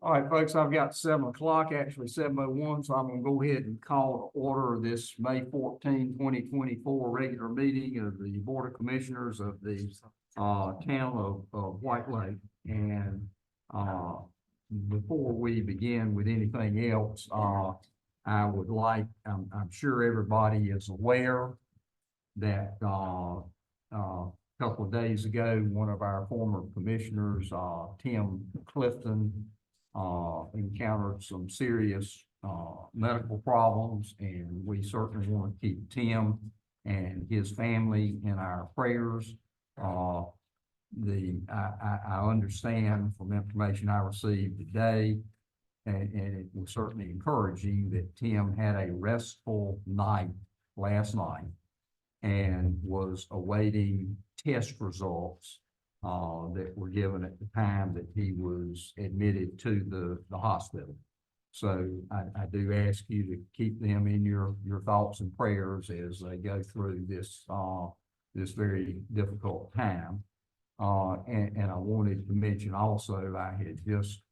All right, folks, I've got 7 o'clock, actually 7:01, so I'm gonna go ahead and call to order this May 14, 2024 regular meeting of the Board of Commissioners of the town of White Lake. And before we begin with anything else, I would like, I'm sure everybody is aware that a couple of days ago, one of our former commissioners, Tim Clifton, encountered some serious medical problems, and we certainly want to keep Tim and his family in our prayers. I understand from information I received today, and it was certainly encouraging, that Tim had a restful night last night and was awaiting test results that were given at the time that he was admitted to the hospital. So I do ask you to keep them in your thoughts and prayers as they go through this this very difficult time. And I wanted to mention also, I had just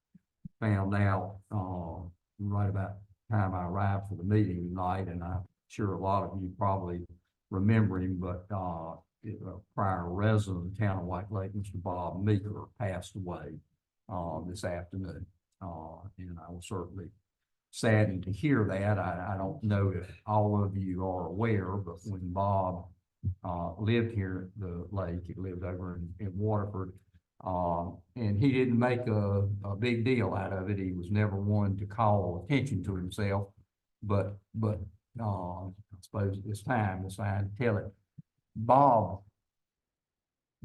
found out right about the time I arrived for the meeting tonight, and I'm sure a lot of you probably remember him, but a prior resident of the town of White Lake, Mr. Bob Meeker, passed away this afternoon. And I was certainly saddened to hear that. I don't know if all of you are aware, but when Bob lived here at the lake, he lived over in Waterford, and he didn't make a big deal out of it. He was never one to call attention to himself, but I suppose it's time to tell it. Bob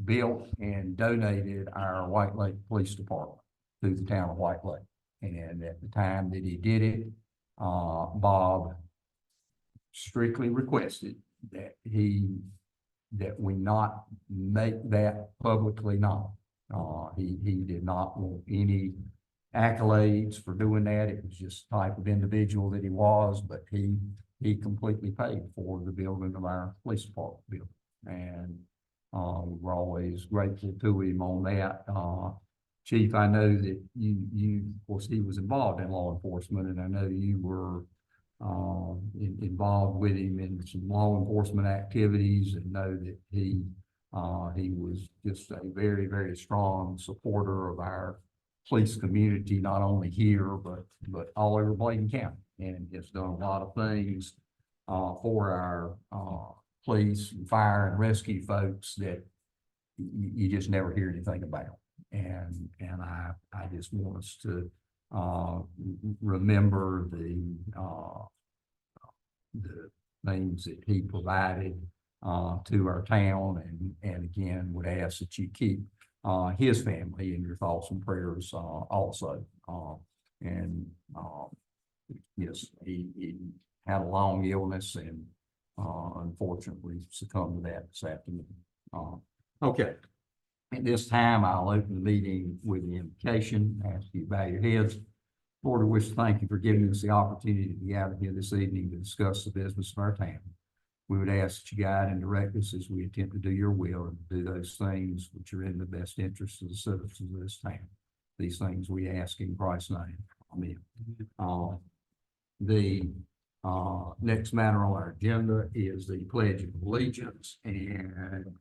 built and donated our White Lake Police Department to the town of White Lake. And at the time that he did it, Bob strictly requested that we not make that publicly known. He did not want any accolades for doing that. It was just the type of individual that he was, but he completely paid for the building of our police department building. And we're always grateful to him on that. Chief, I know that you, of course, he was involved in law enforcement, and I know you were involved with him in some law enforcement activities, and know that he was just a very, very strong supporter of our police community, not only here, but all over Bladen County, and has done a lot of things for our police and fire and rescue folks that you just never hear anything about. And I just want us to remember the things that he provided to our town, and again would ask that you keep his family in your thoughts and prayers also. And yes, he had a long illness, and unfortunately succumbed to that this afternoon. Okay, at this time, I'll open the meeting with the invocation. Ask you to bow your heads. Lord, we wish to thank you for giving us the opportunity to be out here this evening to discuss the business of our town. We would ask that you guide and direct us as we attempt to do your will and do those things which are in the best interest of the citizens of this town. These things we ask in Christ's name. Amen. The next matter on our agenda is the Pledge of Allegiance, and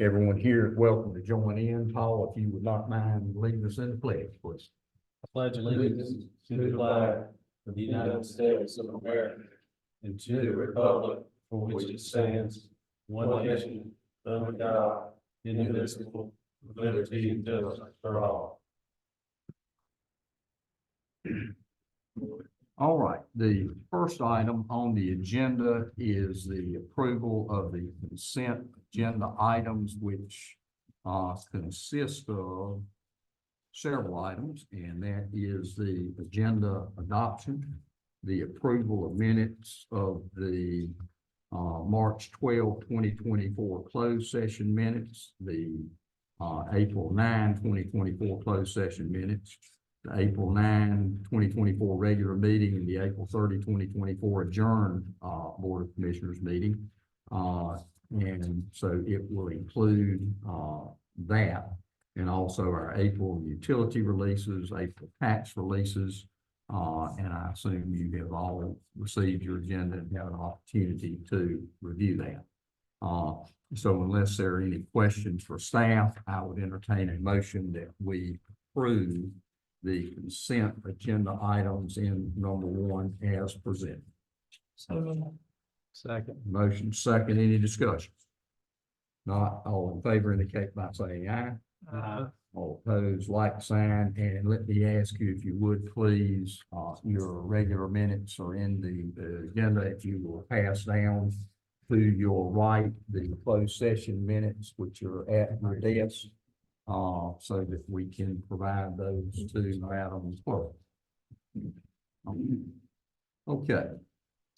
everyone here is welcome to join in. Paul, if you would not mind leading us in the pledge, please. I pledge allegiance to the flag of the United States of America and to the republic for which it stands, one nation, under God, indivisible, with liberty and justice for all. All right, the first item on the agenda is the approval of the consent agenda items, which consist of several items, and that is the agenda adoption, the approval of minutes of the March 12, 2024 closed session minutes, the April 9, 2024 closed session minutes, the April 9, 2024 regular meeting, and the April 30, 2024 adjourned Board of Commissioners meeting. And so it will include that. and also our April utility releases, April tax releases. And I assume you have all received your agenda and have an opportunity to review that. So unless there are any questions for staff, I would entertain a motion that we approve the consent agenda items in number 1 as presented. Second. Motion second, any discussion? Not all in favor indicate by saying aye. All opposed, like sign. And let me ask you, if you would please, your regular minutes are in the agenda. If you will pass down to your right, the closed session minutes, which are at your desk, so that we can provide those to Madam Clerk. Okay.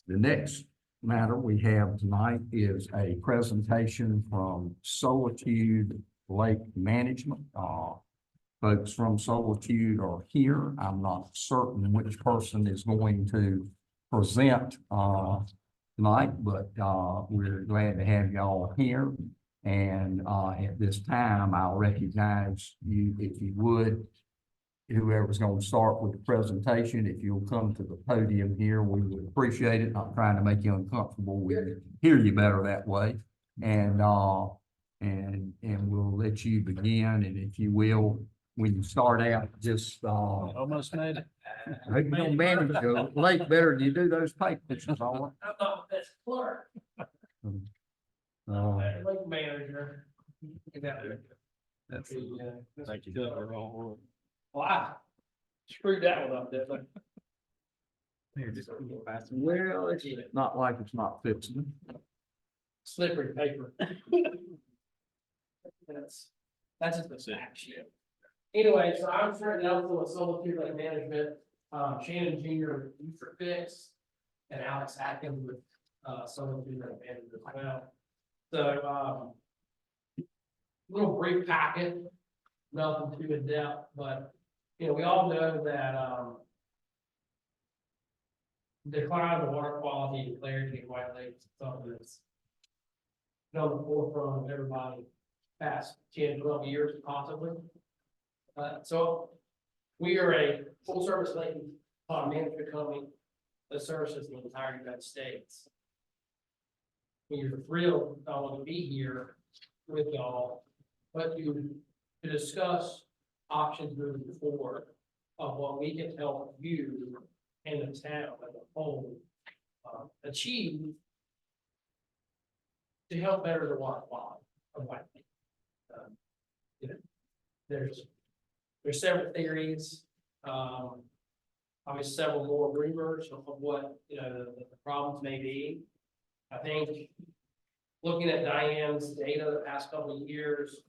The next matter we have tonight is a presentation from Solitude Lake Management. Folks from Solitude are here. I'm not certain which person is going to present tonight, but we're glad to have y'all here. And at this time, I'll recognize you, if you would, whoever's going to start with the presentation. If you'll come to the podium here, we would appreciate it. Not trying to make you uncomfortable. We hear you better that way. And we'll let you begin. And if you will, when you start out, just Almost made it. I hope you don't manage the lake better than you do those paper pictures. All I'm not the best clerk, lake manager. That's, thank you. Well, I screwed that one up, didn't I? well, it's not like it's not fixing. Slippery paper. That's just the fact sheet. Anyway, so I'm starting out with Solitude Lake Management, Shannon Jr. Ultra Fix, and Alex Atkins with Solitude Lake Management as well. So little brief packet, nothing too in depth, but you know, we all know that decline of water quality and clarity in White Lake is something that's been on the forefront of everybody past 10, 12 years possibly. So we are a full service lake management company that services the entire United States. We are thrilled not only to be here with y'all, but to discuss options moving forward of what we can help you and the town as a whole achieve to help better the water quality of White Lake. You know, there's several theories, obviously several more rumors of what the problems may be. I think looking at Diane's data the past couple of years,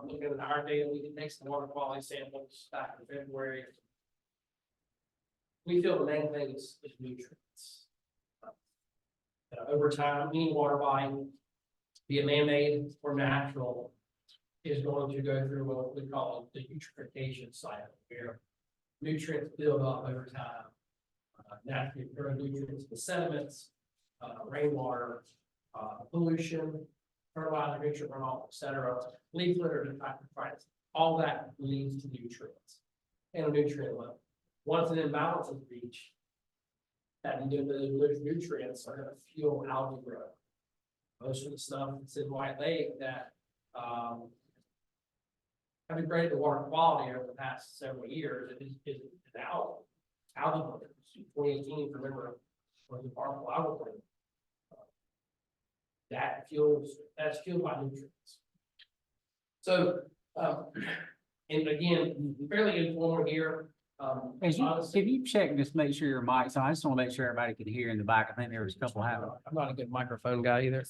looking at our data, we can take some water quality samples back in February. We feel the main thing is nutrients. Over time, any water body, be it man-made or natural, is going to go through what we call the eutrophication cycle, where nutrients build up over time. Naturally occurring nutrients, the sediments, rainwater, pollution, fertilizer, nutrient runoff, etc., leaf litter, and phytonutrients. All that leads to nutrients and a nutrient level. Once an imbalance is reached, that those nutrients are going to fuel algae growth. Most of the stuff that's in White Lake that have degraded the water quality over the past several years is algae. Algae blooms. 2018, remember, was the harmful algae bloom. That's fueled by nutrients. So, and again, fairly informal here. If you check, just make sure your mic's on. I just want to make sure everybody can hear in the back. I think there was a couple having, I'm not a good microphone guy either.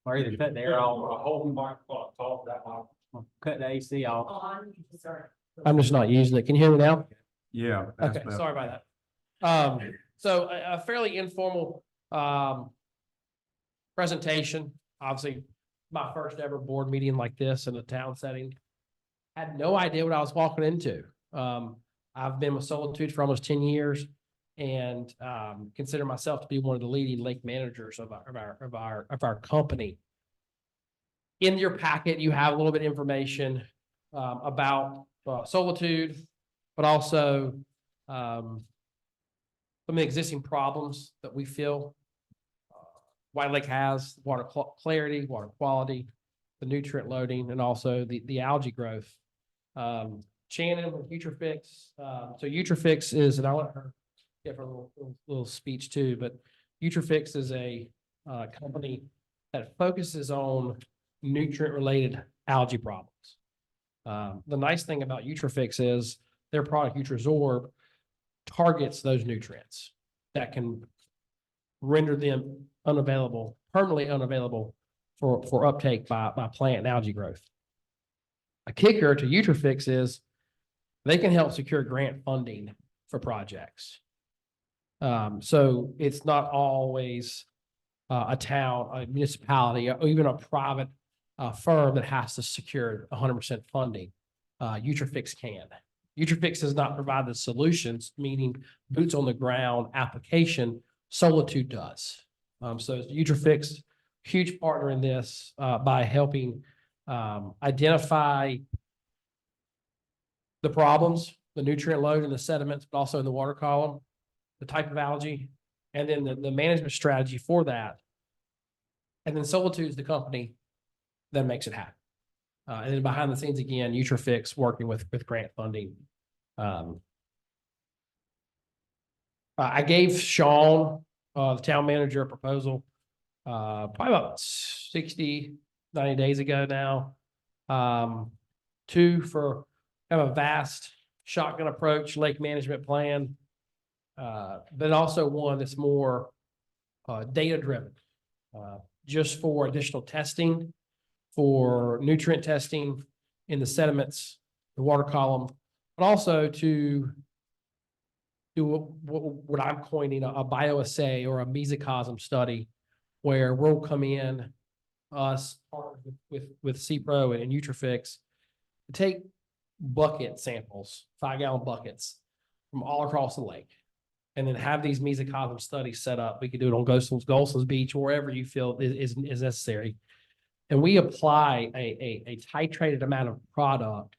or either cut the air off, Hold the microphone, talk that mic. or cut the AC off. I'm just not using it. Can you hear me now? Yeah. Okay, sorry about that. So a fairly informal presentation, obviously my first ever board meeting like this in a town setting. Had no idea what I was walking into. I've been with Solitude for almost 10 years and consider myself to be one of the leading lake managers of our company. In your packet, you have a little bit of information about Solitude, but also some of the existing problems that we feel White Lake has: water clarity, water quality, the nutrient loading, and also the algae growth. Shannon with UtraFix. So UtraFix is, and I'll let her give her a little speech too, but UtraFix is a company that focuses on nutrient-related algae problems. The nice thing about UtraFix is their product UtraZorb targets those nutrients that can render them unavailable, permanently unavailable for uptake by plant and algae growth. A kicker to UtraFix is they can help secure grant funding for projects. So it's not always a town, a municipality, or even a private firm that has to secure 100% funding. UtraFix can. UtraFix does not provide the solutions, meaning boots on the ground application. Solitude does. So UtraFix, huge partner in this by helping identify the problems, the nutrient load in the sediments, but also in the water column, the type of algae, and then the management strategy for that. And then Solitude is the company that makes it happen. And then behind the scenes, again, UtraFix working with grant funding. I gave Sean, the town manager, a proposal probably about 60, 90 days ago now. Two, for kind of a vast shotgun approach lake management plan, but also one that's more data driven, just for additional testing, for nutrient testing in the sediments, the water column, but also to do what I'm coining a bioassay or a mesocosm study, where we'll come in, us with CPRO and UtraFix, to take bucket samples, 5-gallon buckets from all across the lake, and then have these mesocosm studies set up. We could do it on Goldston's Beach, wherever you feel is necessary. And we apply a titrated amount of product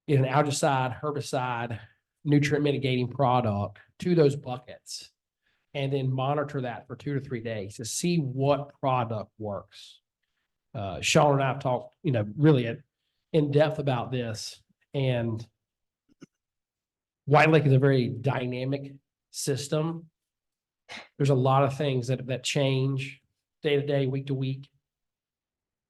in an algicide, herbicide, nutrient mitigating product to those buckets, and then monitor that for 2 to 3 days to see what product works. Sean and I have talked, really in depth about this, and White Lake is a very dynamic system. There's a lot of things that change day to day, week to week,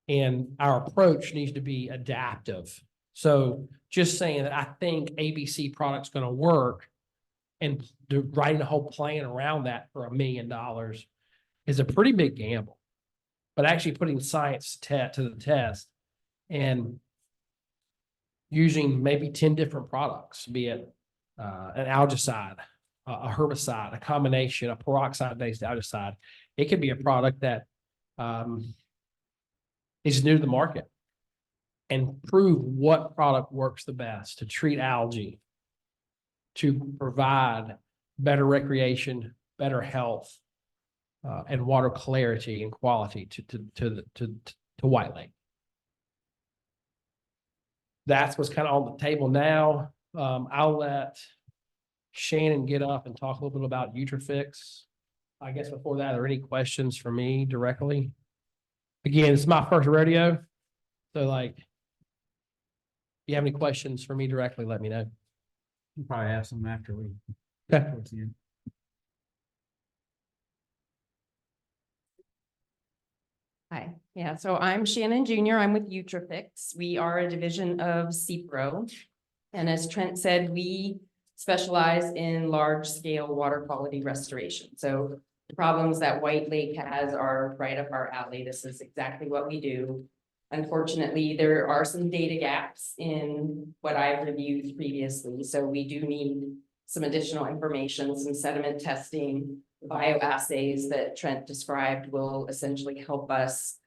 and our approach needs to be adaptive. So just saying that I think ABC product's going to work and writing a whole plan around that for $1 million is a pretty big gamble. But actually putting science to the test and using maybe 10 different products, be it an algicide, a herbicide, a combination, a peroxide-based algicide. It could be a product that is new to the market, and prove what product works the best to treat algae, to provide better recreation, better health, and water clarity and quality to White Lake. That's what's kind of on the table now. I'll let Shannon get up and talk a little bit about UtraFix. I guess before that, are there any questions for me directly? Again, it's my first rodeo, so if you have any questions for me directly, let me know. You probably ask them after we. Okay. towards the end. Hi, yeah, so I'm Shannon Jr. I'm with UtraFix. We are a division of CPRO. And as Trent said, we specialize in large scale water quality restoration. So the problems that White Lake has are right up our alley. This is exactly what we do. Unfortunately, there are some data gaps in what I've reviewed previously. So we do need some additional information, some sediment testing, bioassays that Trent described will essentially help us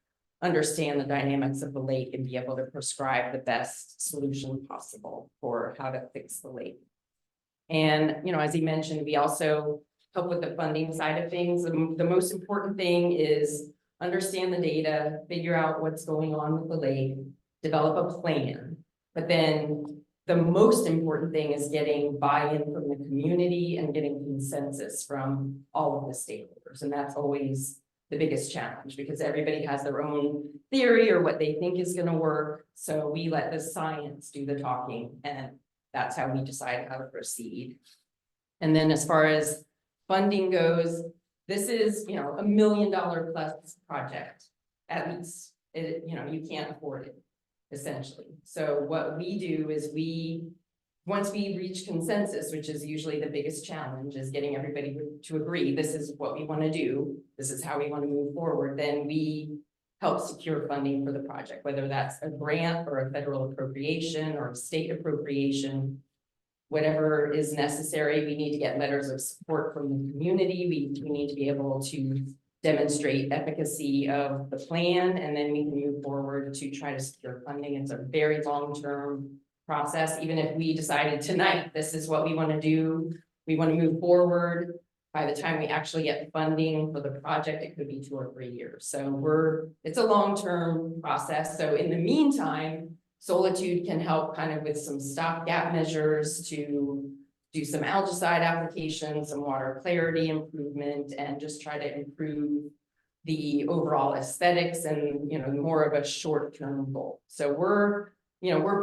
understand the dynamics of the lake and be able to prescribe the best solution possible for how to fix the lake. And, as he mentioned, we also help with the funding side of things. The most important thing is understand the data, figure out what's going on with the lake, develop a plan. But then the most important thing is getting buy-in from the community and getting consensus from all of the stakeholders. And that's always the biggest challenge because everybody has their own theory or what they think is gonna work. So we let the science do the talking, and that's how we decide how to proceed. And then as far as funding goes, this is, you know, $1 million plus project, at least. It, you know, you can't afford it, essentially. So what we do is once we reach consensus, which is usually the biggest challenge, is getting everybody to agree, this is what we want to do, this is how we want to move forward, then we help secure funding for the project, whether that's a grant or a federal appropriation or a state appropriation. Whatever is necessary, we need to get letters of support from the community. We need to be able to demonstrate efficacy of the plan, and then we can move forward to try to secure funding. It's a very long-term process. Even if we decided tonight, this is what we want to do, we want to move forward. By the time we actually get funding for the project, it could be 2 or 3 years. So it's a long-term process. So in the meantime, Solitude can help kind of with some stopgap measures to do some algicide application, some water clarity improvement, and just try to improve the overall aesthetics and, you know, more of a short-term goal. So we're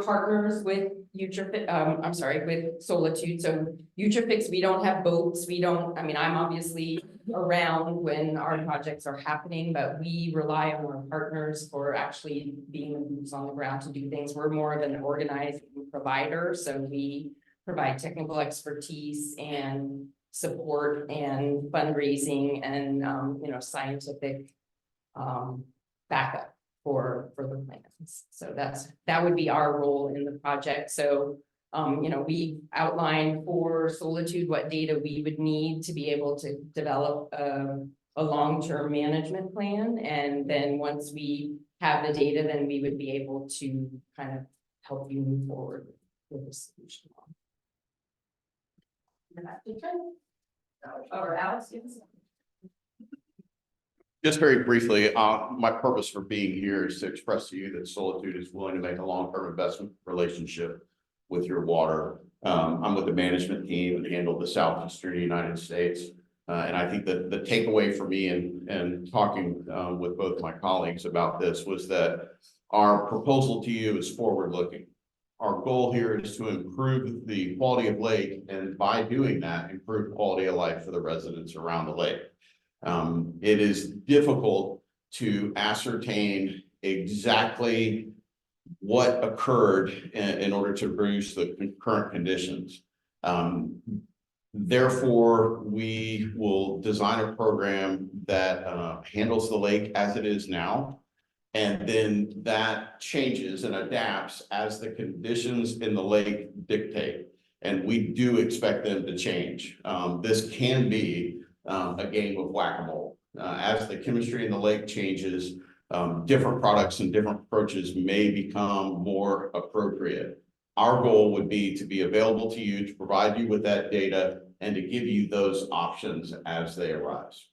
partners with with Solitude. So Utrafix, we don't have boats. I'm obviously around when our projects are happening, but we rely on our partners for actually being the boots on the ground to do things. We're more of an organizing provider. So we provide technical expertise and support and fundraising and, scientific backup for the plans. So that would be our role in the project. So, we outlined for Solitude what data we would need to be able to develop a long-term management plan. And then once we have the data, then we would be able to kind of help you move forward with the solution. Or Alex, Just very briefly, my purpose for being here is to express to you that Solitude is willing to make a long-term investment relationship with your water. I'm with the management team and handle the southeastern United States. And I think that the takeaway for me and talking with both my colleagues about this was that our proposal to you is forward-looking. Our goal here is to improve the quality of lake, and by doing that, improve quality of life for the residents around the lake. It is difficult to ascertain exactly what occurred in order to produce the current conditions. Therefore, we will design a program that handles the lake as it is now. And then that changes and adapts as the conditions in the lake dictate. And we do expect them to change. This can be a game of whack-a-mole. As the chemistry in the lake changes, different products and different approaches may become more appropriate. Our goal would be to be available to you, to provide you with that data, and to give you those options as they arise.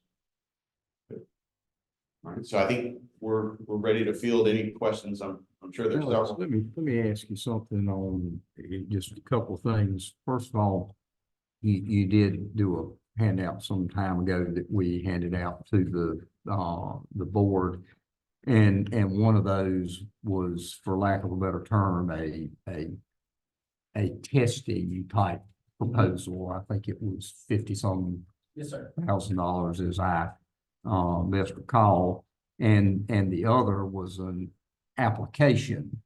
All right, so I think we're ready to field any questions. I'm sure there's Alex, several. let me ask you something on just a couple of things. First of all, you did do a handout some time ago that we handed out to the board, and one of those was, for lack of a better term, a testing type proposal. I think it was $50-some yes, sir. $1,000 as I best recall, and the other was an application,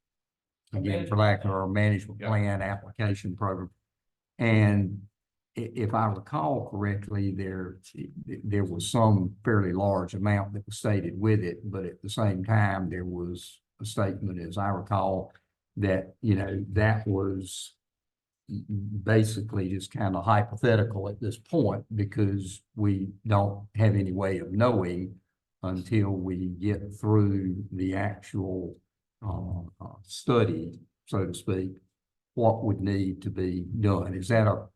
again, for lack of a management plan application program. And if I recall correctly, there was some fairly large amount that was stated with it, but at the same time, there was a statement, as I recall, that, that was basically just kind of hypothetical at this point, because we don't have any way of knowing until we get through the actual study, so to speak, what would need to be done. Is that a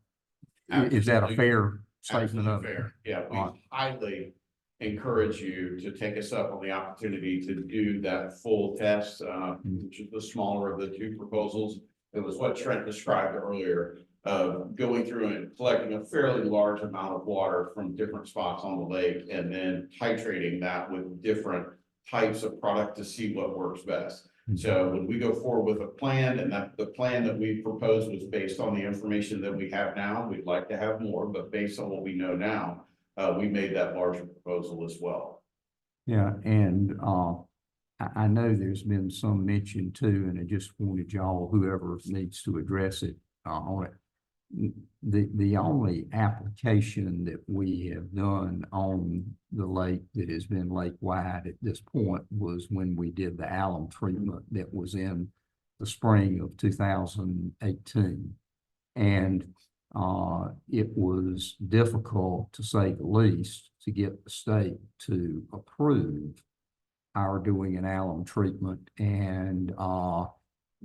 fair statement? Absolutely fair? Yeah, we highly encourage you to take us up on the opportunity to do that full test, which is the smaller of the two proposals. It was what Trent described earlier, of going through and collecting a fairly large amount of water from different spots on the lake and then titrating that with different types of product to see what works best. So when we go forward with a plan, and that the plan that we proposed was based on the information that we have now, we'd like to have more, but based on what we know now, we made that larger proposal as well. Yeah, and I know there's been some mention too, and I just wanted y'all, whoever needs to address it, on it. The only application that we have done on the lake that has been lake-wide at this point was when we did the alum treatment that was in the spring of 2018. And it was difficult, to say the least, to get the state to approve our doing an alum treatment. And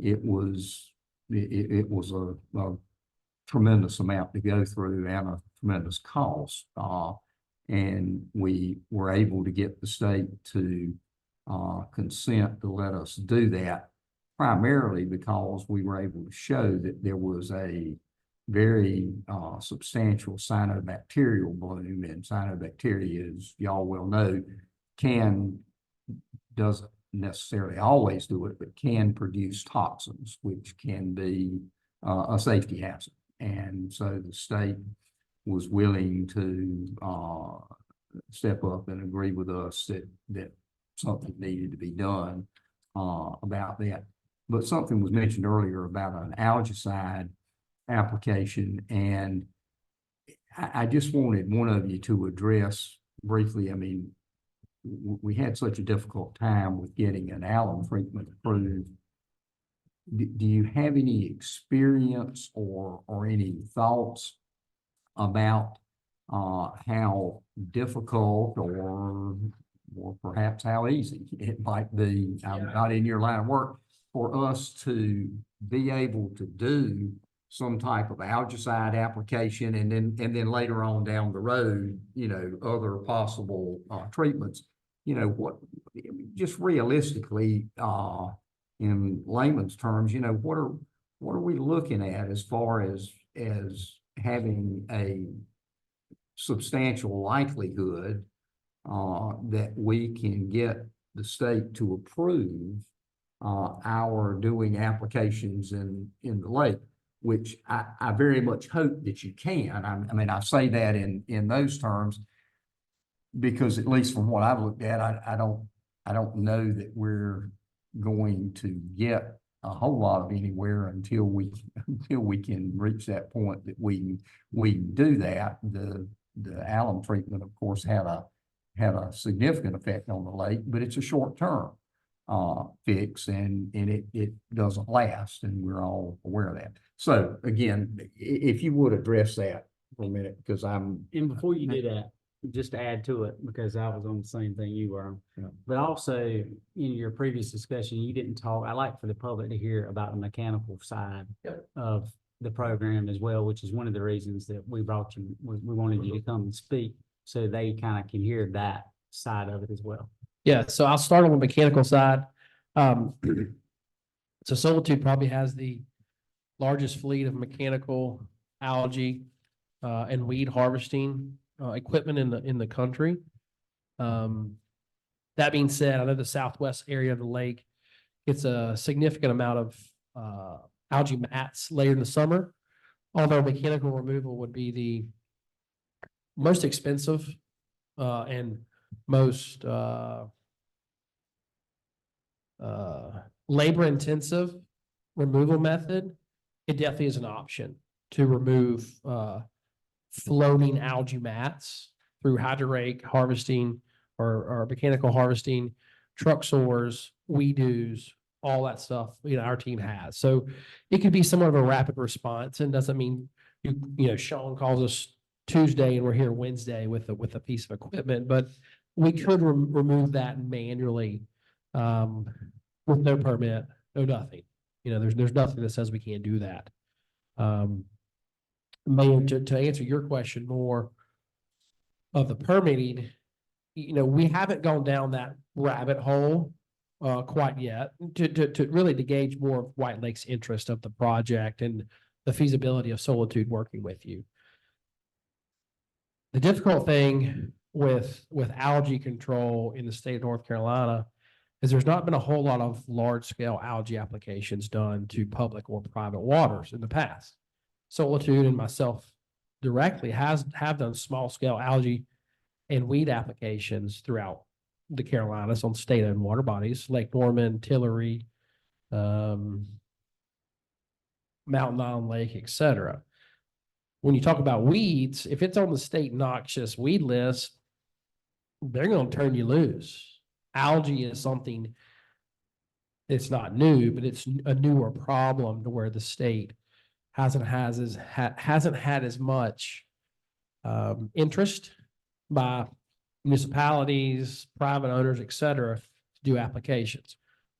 it was a tremendous amount to go through and a tremendous cost. And we were able to get the state to consent to let us do that, primarily because we were able to show that there was a very substantial cyanobacterial bloom, and cyanobacteria, as y'all well know, doesn't necessarily always do it, but can produce toxins, which can be a safety hazard. And so the state was willing to step up and agree with us that something needed to be done about that. But something was mentioned earlier about an algicide application, and I just wanted one of you to address briefly. I mean, we had such a difficult time with getting an alum treatment approved. Do you have any experience or any thoughts about how difficult or perhaps how easy it might be? I'm not in your line of work, for us to be able to do some type of algicide application, and then later on down the road, other possible treatments. What, just realistically, in layman's terms, what are we looking at as far as having a substantial likelihood that we can get the state to approve our doing applications in the lake, which I very much hope that you can. I mean, I say that in those terms because, at least from what I've looked at, I don't know that we're going to get a whole lot of anywhere until we can reach that point that we can do that. The alum treatment, of course, had a significant effect on the lake, but it's a short-term fix, and it doesn't last, and we're all aware of that. So again, if you would address that for a minute, because And before you do that, just to add to it, because I was on the same thing you were on. Yeah. But also, in your previous discussion, you didn't talk, I like for the public to hear about the mechanical side of the program as well, which is one of the reasons that we brought you, we wanted you to come and speak, so they kind of can hear that side of it as well. Yeah, so I'll start on the mechanical side. So Solitude probably has the largest fleet of mechanical algae and weed harvesting equipment in the country. That being said, I know the southwest area of the lake gets a significant amount of algae mats later in the summer, although mechanical removal would be the most expensive and most labor intensive removal method. It definitely is an option to remove floating algae mats through hydrorake harvesting or mechanical harvesting, truck sores, weed-oos, all that stuff, our team has. So it could be somewhat of a rapid response, and doesn't mean Sean calls us Tuesday and we're here Wednesday with a piece of equipment, but we could remove that manually with no permit, no nothing. There's nothing that says we can't do that. Mayor, to answer your question more of the permitting, we haven't gone down that rabbit hole quite yet to really to gauge more of White Lake's interest of the project and the feasibility of Solitude working with you. The difficult thing with algae control in the state of North Carolina is there's not been a whole lot of large-scale algae applications done to public or private waters in the past. Solitude and myself directly have done small-scale algae and weed applications throughout the Carolinas on state-owned water bodies, Lake Norman, Tillery, Mountain Island Lake, etc. When you talk about weeds, if it's on the state noxious weed list, they're going to turn you loose. Algae is something it's not new, but it's a newer problem to where the state hasn't had as much interest by municipalities, private owners, et cetera, to do applications.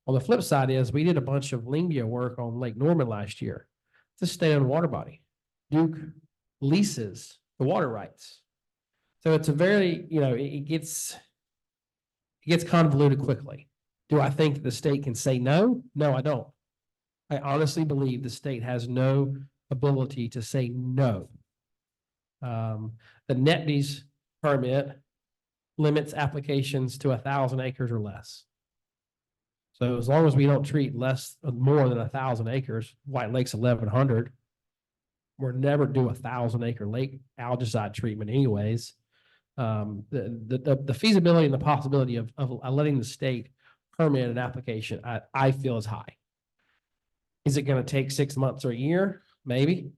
On the flip side is we did a bunch of Lingbia work on Lake Norman last year. It's a state-owned water body. Duke leases the water rights. So it's a very, it gets convoluted quickly. Do I think that the state can say no? No, I don't. I honestly believe the state has no ability to say no. The NETBES permit limits applications to 1,000 acres or less. So as long as we don't treat more than 1,000 acres, White Lake's 1,100, we'll never do 1,000-acre lake algicide treatment anyways. The feasibility and the possibility of letting the state permit an application, I feel is high. Is it going to take 6 months or a year? Maybe.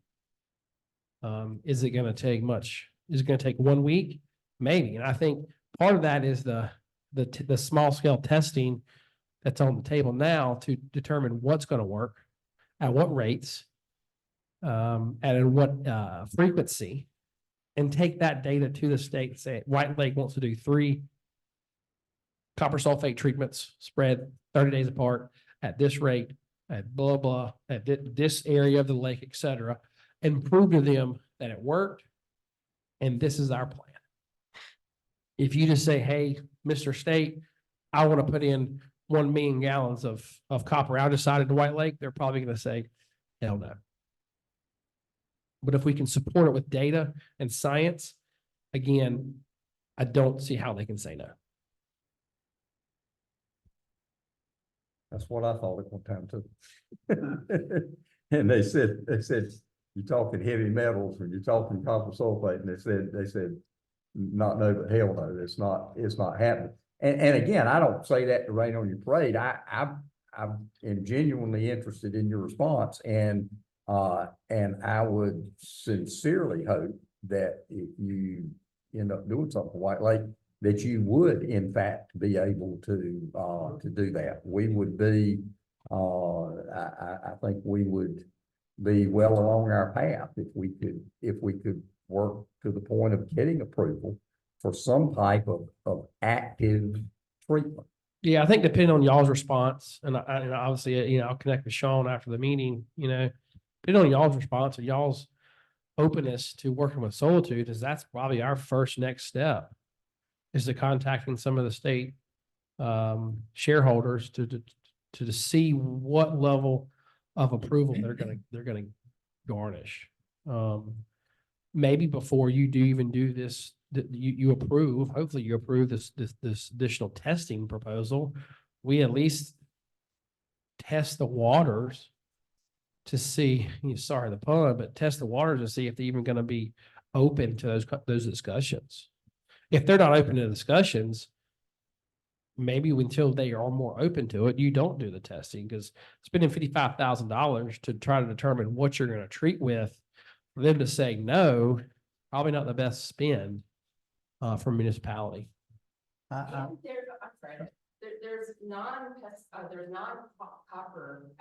Is it going to take much? Is it going to take 1 week? Maybe. And I think part of that is the small scale testing that's on the table now to determine what's going to work, at what rates, and in what frequency, and take that data to the state and say White Lake wants to do 3 copper sulfate treatments spread 30 days apart at this rate, at blah, blah, at this area of the lake, et cetera, and prove to them that it worked. And this is our plan. If you just say, hey, Mr. State, I want to put in 1 million gallons of copper algicide into White Lake, they're probably going to say, hell no. But if we can support it with data and science, again, I don't see how they can say no. That's what I thought at one time too. And they said, you're talking heavy metals and you're talking copper sulfate, and they said, not no, but hell no, it's not happening. And again, I don't say that to rain on your parade. I am genuinely interested in your response, and I would sincerely hope that if you end up doing something for White Lake, that you would in fact be able to do that. We would be, I think we would be well along our path if we could work to the point of getting approval for some type of active treatment. Yeah, I think depending on y'all's response, and obviously, I'll connect with Sean after the meeting, depending on y'all's response and y'all's openness to working with Solitude, is that's probably our first next step, is to contacting some of the state shareholders to see what level of approval they're gonna garnish. Maybe before you even do this, you approve, hopefully you approve this additional testing proposal, we at least test the waters to see, sorry the pun, but test the waters to see if they're even going to be open to those discussions. If they're not open to discussions, maybe until they are more open to it, you don't do the testing, because spending $55,000 to try to determine what you're going to treat with, for them to say no, probably not the best spend for municipality. There's non-copper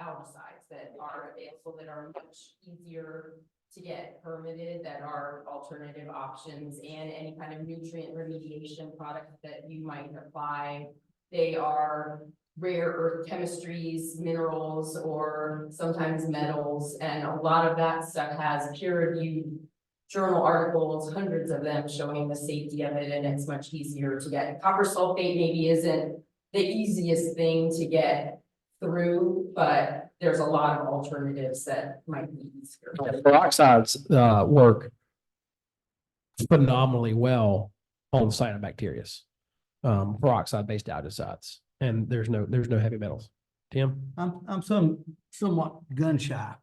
algicides that are available that are much easier to get permitted, that are alternative options, and any kind of nutrient remediation product that you might apply. They are rare earth chemistries, minerals, or sometimes metals, and a lot of that stuff has peer-reviewed journal articles, hundreds of them showing the safety of it, and it's much easier to get. Copper sulfate maybe isn't the easiest thing to get through, but there's a lot of alternatives that might be easier. Peroxides, work phenomenally well on cyanobacterias, peroxide-based algicides, and there's no heavy metals. Tim? I'm somewhat gun shy.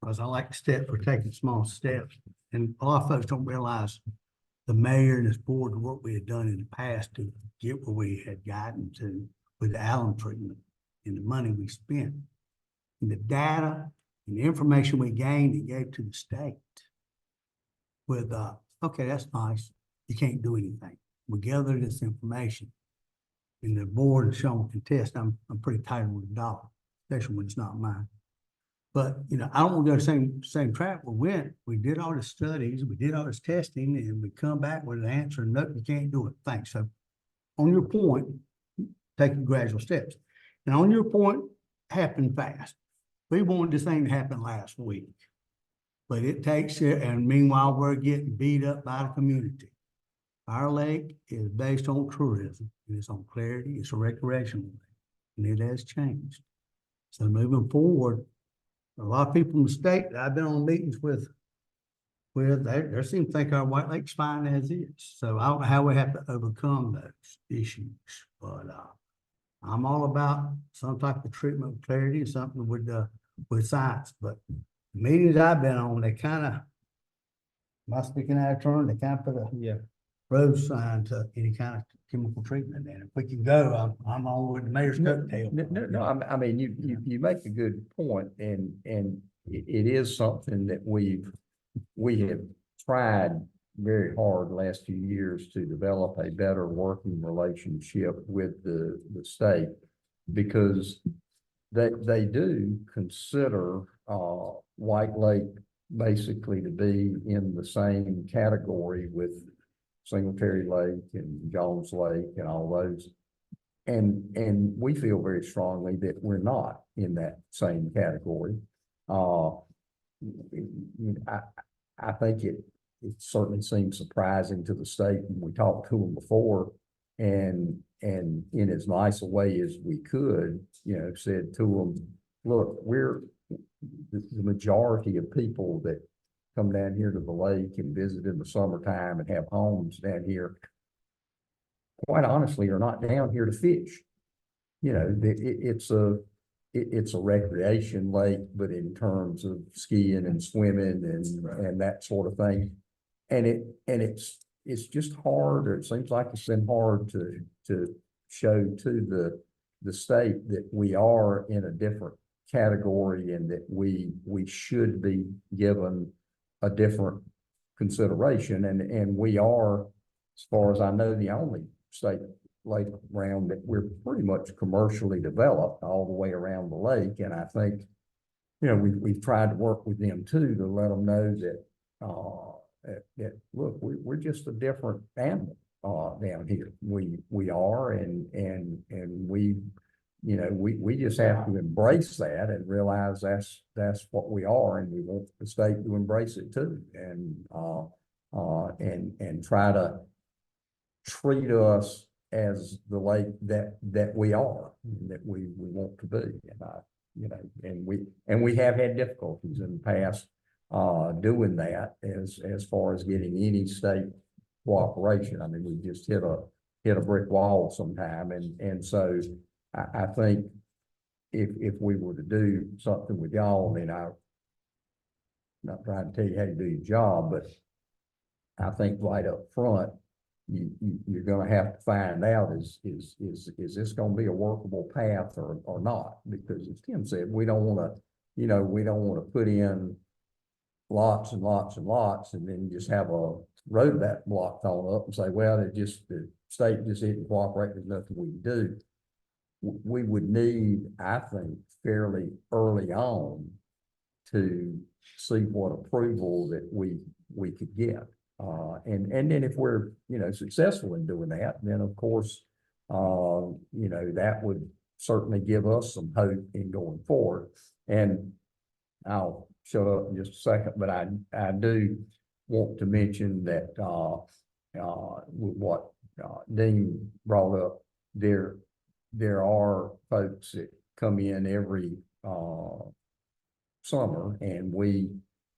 Because I like the step for taking small steps, and a lot of folks don't realize the mayor and this board, what we had done in the past to get where we had gotten to with the alum treatment and the money we spent. And the data and the information we gained and gave to the state with, okay, that's nice, you can't do anything. We gather this information. And the board has shown contest, I'm pretty tight on the dollar, especially when it's not mine. But, you know, I don't want to go the same track we did all the studies, we did all this testing, and we come back with an answer, no, you can't do it, thanks. So on your point, taking gradual steps. And on your point, happen fast. We wanted this thing to happen last week. But it takes it, and meanwhile, we're getting beat up by the community. Our lake is based on tourism, and it's on clarity, it's a recreational lake, and it has changed. So moving forward, a lot of people in the state that I've been on meetings with, they seem to think our White Lake's fine as is. So I don't know how we have to overcome those issues, but I'm all about some type of treatment with clarity and something with science. But meetings I've been on, they kind of, am I speaking out of turn? They kind of put a road sign to any kind of chemical treatment. And if we can go, I'm on with the mayor's coattail. No, I mean, you make a good point, and it is something that we have tried very hard the last few years to develop a better working relationship with the state, because they do consider White Lake basically to be in the same category with Singletary Lake and Jones Lake and all those. And we feel very strongly that we're not in that same category. I think it certainly seems surprising to the state when we talked to them before, and in as nice a way as we could, you know, said to them, look, we're the majority of people that come down here to the lake and visit in the summertime and have homes down here, quite honestly, are not down here to fish. You know, it's a recreation lake, but in terms of skiing and swimming and that sort of thing. And it's just hard, or it seems like it's been hard to show to the state that we are in a different category and that we should be given a different consideration, and we are, as far as I know, the only state lake around that we're pretty much commercially developed all the way around the lake. And I think, you know, we've tried to work with them too, to let them know that look, we're just a different animal down here. We are, and we, you know, we just have to embrace that and realize that's what we are, and we want the state to embrace it too, and try to treat us as the lake that we are, that we want to be. And you know, and we have had difficulties in the past doing that as far as getting any state cooperation. I mean, we just hit a brick wall sometime, and so I think if we were to do something with y'all, then I'm not trying to tell you how to do your job, but I think right up front, you're gonna have to find out is this gonna be a workable path or not? Because as Tim said, we don't wanna put in lots and lots and lots and then just have a road that blocked on up and say, well, the state just didn't cooperate, there's nothing we can do. We would need, I think, fairly early on to see what approval that we could get. And then if we're, you know, successful in doing that, then of course, you know, that would certainly give us some hope in going forward. And I'll shut up in just a second, but I do want to mention that, with what, Dean brought up, there are folks that come in every, summer, and we,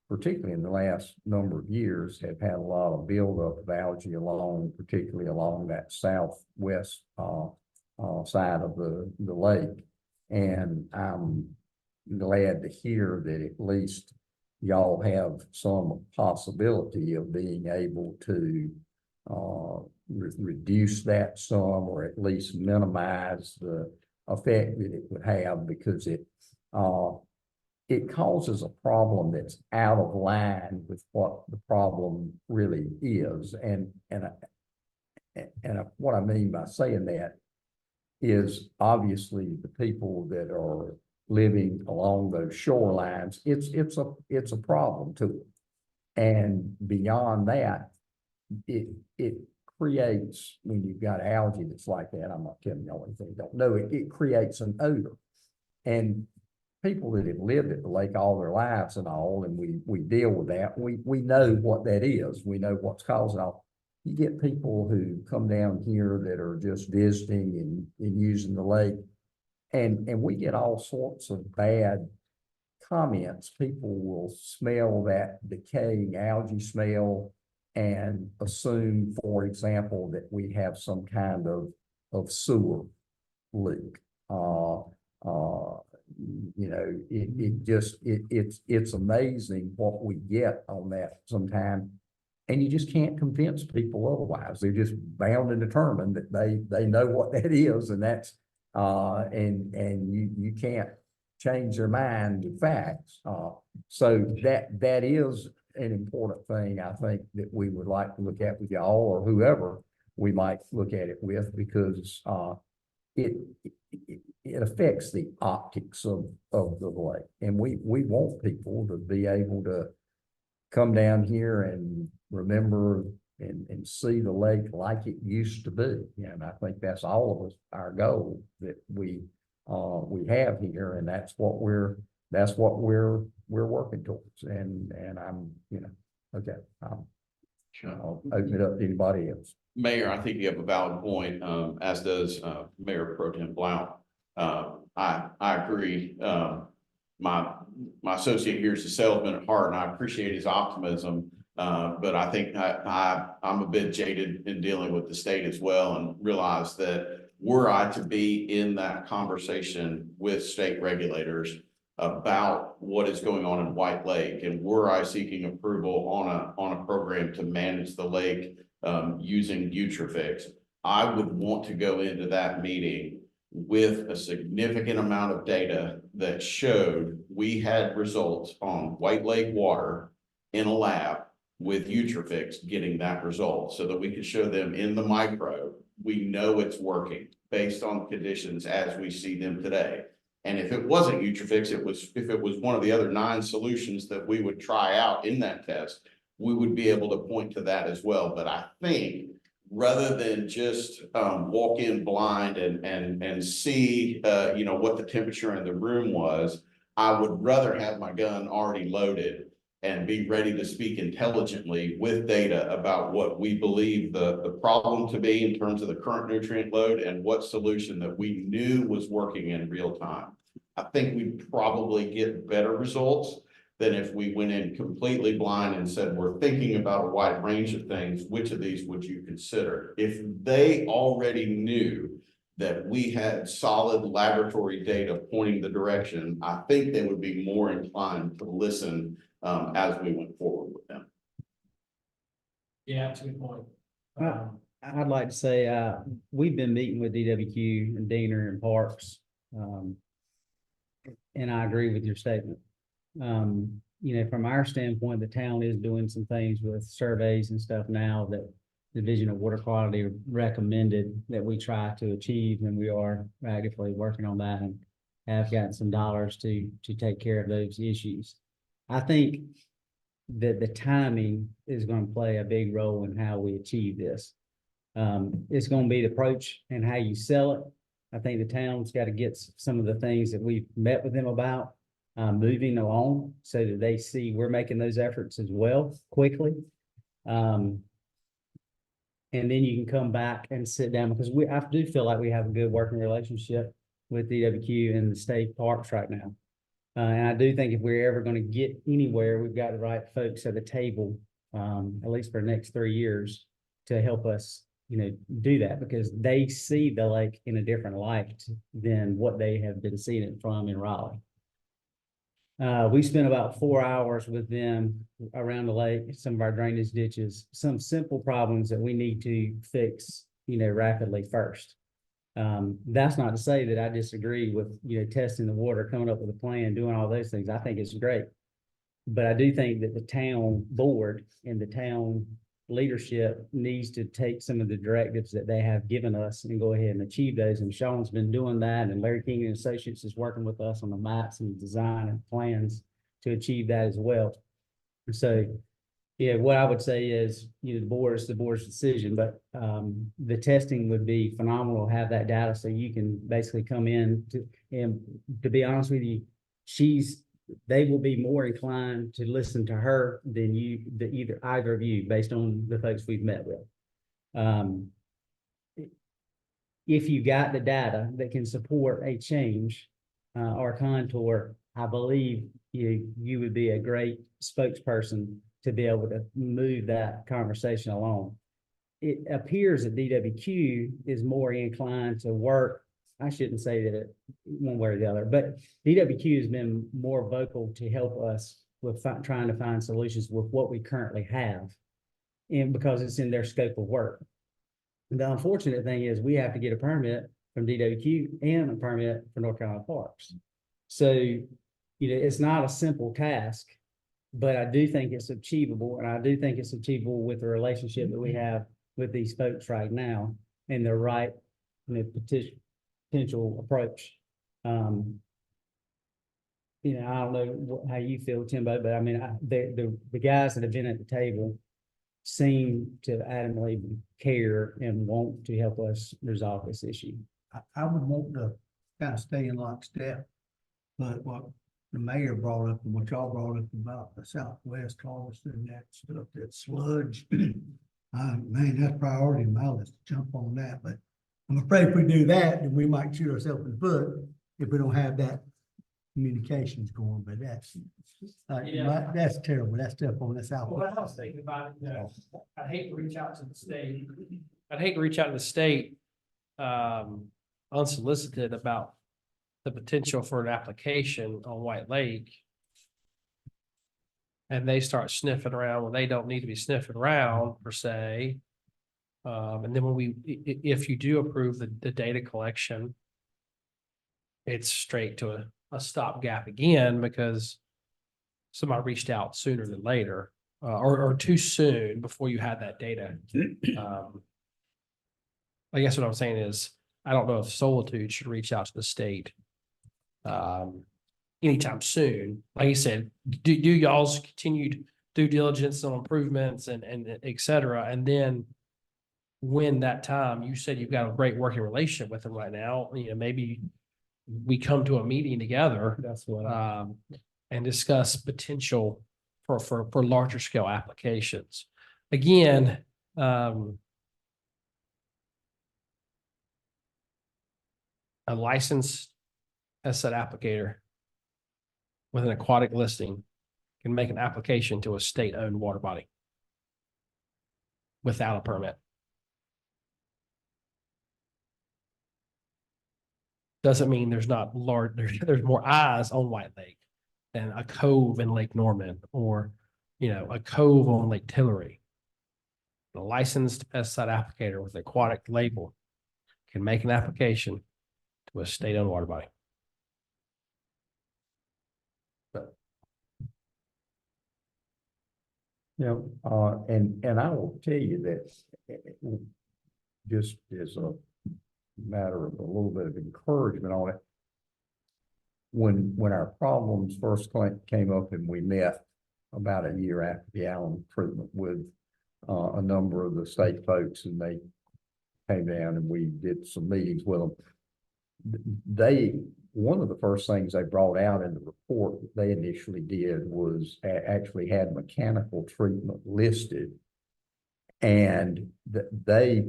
particularly in the last number of years, have had a lot of buildup of algae particularly along that southwest, side of the lake. And I'm glad to hear that at least y'all have some possibility of being able to reduce that some, or at least minimize the effect that it would have, because it causes a problem that's out of line with what the problem really is. And what I mean by saying that is obviously the people that are living along those shorelines, it's a problem to them. And beyond that, it creates, when you've got algae that's like that, I'm not telling y'all anything you don't know, it creates an odor. And people that have lived at the lake all their lives and all, and we deal with that, we know what that is. We know what's causing all. You get people who come down here that are just visiting and using the lake, and we get all sorts of bad comments. People will smell that decaying algae smell and assume, for example, that we have some kind of sewer leak. You know, it's amazing what we get on that sometimes. And you just can't convince people otherwise. They're just bound and determined that they know what that is, and that's and you can't change their mind with facts. So that is an important thing, I think, that we would like to look at with y'all, or whoever we might look at it with, because it affects the optics of the lake. And we want people to be able to come down here and remember and see the lake like it used to be. And I think that's all of us, our goal that we have here, and that's what we're working towards. And I'm, okay, I'll open it up to anybody else. Mayor, I think you have a valid point, as does Mayor Pro Tem Blount. I agree. My associate here is a salesman at heart, and I appreciate his optimism. But I think I'm a bit jaded in dealing with the state as well, and realize that were I to be in that conversation with state regulators about what is going on in White Lake, and were I seeking approval on a program to manage the lake using Utrafix, I would want to go into that meeting with a significant amount of data that showed we had results on White Lake water in a lab with Utrafix getting that result, so that we could show them in the micro, we know it's working based on conditions as we see them today. And if it wasn't Utrafix, if it was one of the other 9 solutions that we would try out in that test, we would be able to point to that as well. But I think rather than just walk in blind and see what the temperature in the room was, I would rather have my gun already loaded and be ready to speak intelligently with data about what we believe the problem to be in terms of the current nutrient load, and what solution that we knew was working in real time. I think we'd probably get better results than if we went in completely blind and said, we're thinking about a wide range of things, which of these would you consider? If they already knew that we had solid laboratory data pointing the direction, I think they would be more inclined to listen as we went forward with them. Yeah, that's a good point. I'd like to say, we've been meeting with DWQ and Diener and Parks. And I agree with your statement. From our standpoint, the town is doing some things with surveys and stuff now that the Division of Water Quality recommended that we try to achieve, and we are actively working on that and have gotten some dollars to take care of those issues. I think that the timing is going to play a big role in how we achieve this. It's going to be the approach and how you sell it. I think the town's got to get some of the things that we've met with them about moving along so that they see we're making those efforts as well quickly. And then you can come back and sit down because I do feel like we have a good working relationship with DWQ and the state parks right now. And I do think if we're ever going to get anywhere, we've got the right folks at the table, at least for the next 3 years, to help us, do that because they see the lake in a different light than what they have been seeing it from in Raleigh. We spent about 4 hours with them around the lake, some of our drainage ditches, some simple problems that we need to fix, rapidly first. That's not to say that I disagree with, testing the water, coming up with a plan, doing all those things. I think it's great. But I do think that the town board and the town leadership needs to take some of the directives that they have given us and go ahead and achieve those. And Sean's been doing that, and Larry King and Associates is working with us on the maps and design and plans to achieve that as well. So, yeah, what I would say is, the board's decision, but the testing would be phenomenal. Have that data so you can basically come in and to be honest with you, they will be more inclined to listen to her than either of you, based on the folks we've met with. If you got the data that can support a change or contour, I believe you would be a great spokesperson to be able to move that conversation along. It appears that DWQ is more inclined to work. I shouldn't say that one way or the other, but DWQ has been more vocal to help us with trying to find solutions with what we currently have, and because it's in their scope of work. And the unfortunate thing is we have to get a permit from DWQ and a permit for North Carolina Parks. So, it's not a simple task, but I do think it's achievable, and I do think it's achievable with the relationship that we have with these folks right now and the right potential approach. I don't know how you feel, Timbo, but I mean, the guys that have been at the table seem to adamantly care and want to help us resolve this issue. I would want to kind of stay in lockstep, but what the mayor brought up and what y'all brought up about the Southwest harvesting and that stuff, that sludge, man, that's priority in my list to jump on that, but I'm afraid if we do that, then we might shoot ourselves in the foot if we don't have that communications going, but that's that's terrible. That's tough on this out. Well, I was thinking about it, I'd hate to reach out to the state. I'd hate to reach out to the state unsolicited about the potential for an application on White Lake. And they start sniffing around when they don't need to be sniffing around per se. And then if you do approve the data collection, it's straight to a stopgap again because somebody reached out sooner than later, or too soon before you had that data. I guess what I'm saying is, I don't know if Solitude should reach out to the state anytime soon. Like you said, do y'all's continued due diligence on improvements and et cetera, and then when that time, you said you've got a great working relationship with them right now, maybe we come to a meeting together. That's what and discuss potential for larger scale applications. Again, a licensed asset applicator with an aquatic listing can make an application to a state-owned water body without a permit. Doesn't mean there's not there's more eyes on White Lake than a cove in Lake Norman or, a cove on Lake Tillery. The licensed pesticide applicator with aquatic label can make an application to a state-owned water body. And I will tell you that just as a matter of a little bit of encouragement on it. When our problems first came up and we met about a year after the Allen treatment with a number of the state folks, and they came down and we did some meetings with them. one of the first things they brought out in the report that they initially did was actually had mechanical treatment listed. And they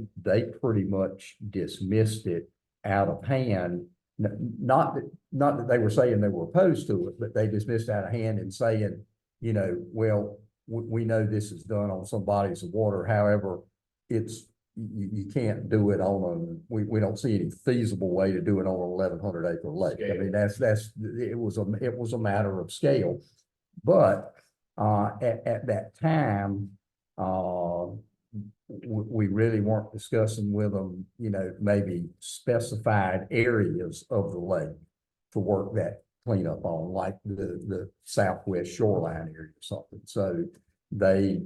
pretty much dismissed it out of hand. Not that they were saying they were opposed to it, but they dismissed out of hand and saying, you know, well, we know this is done on some bodies of water. However, you can't do it on we don't see any feasible way to do it on an 1,100-acre lake. I mean, it was a matter of scale. But at that time, we really weren't discussing with them, you know, maybe specified areas of the lake to work that cleanup on, like the southwest shoreline area or something. So they,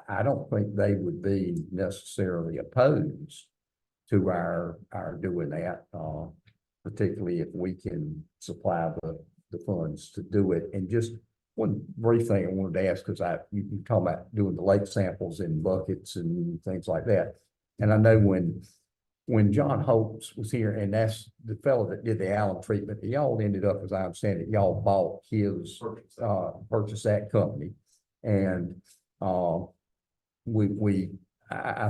I don't think they would be necessarily opposed to our doing that, particularly if we can supply the funds to do it. And just one brief thing I wanted to ask, because you talk about doing the lake samples in buckets and things like that. And I know when John Holtz was here, and that's the fellow that did the Allen treatment, y'all ended up, as I understand it, y'all bought his, purchased that company. And I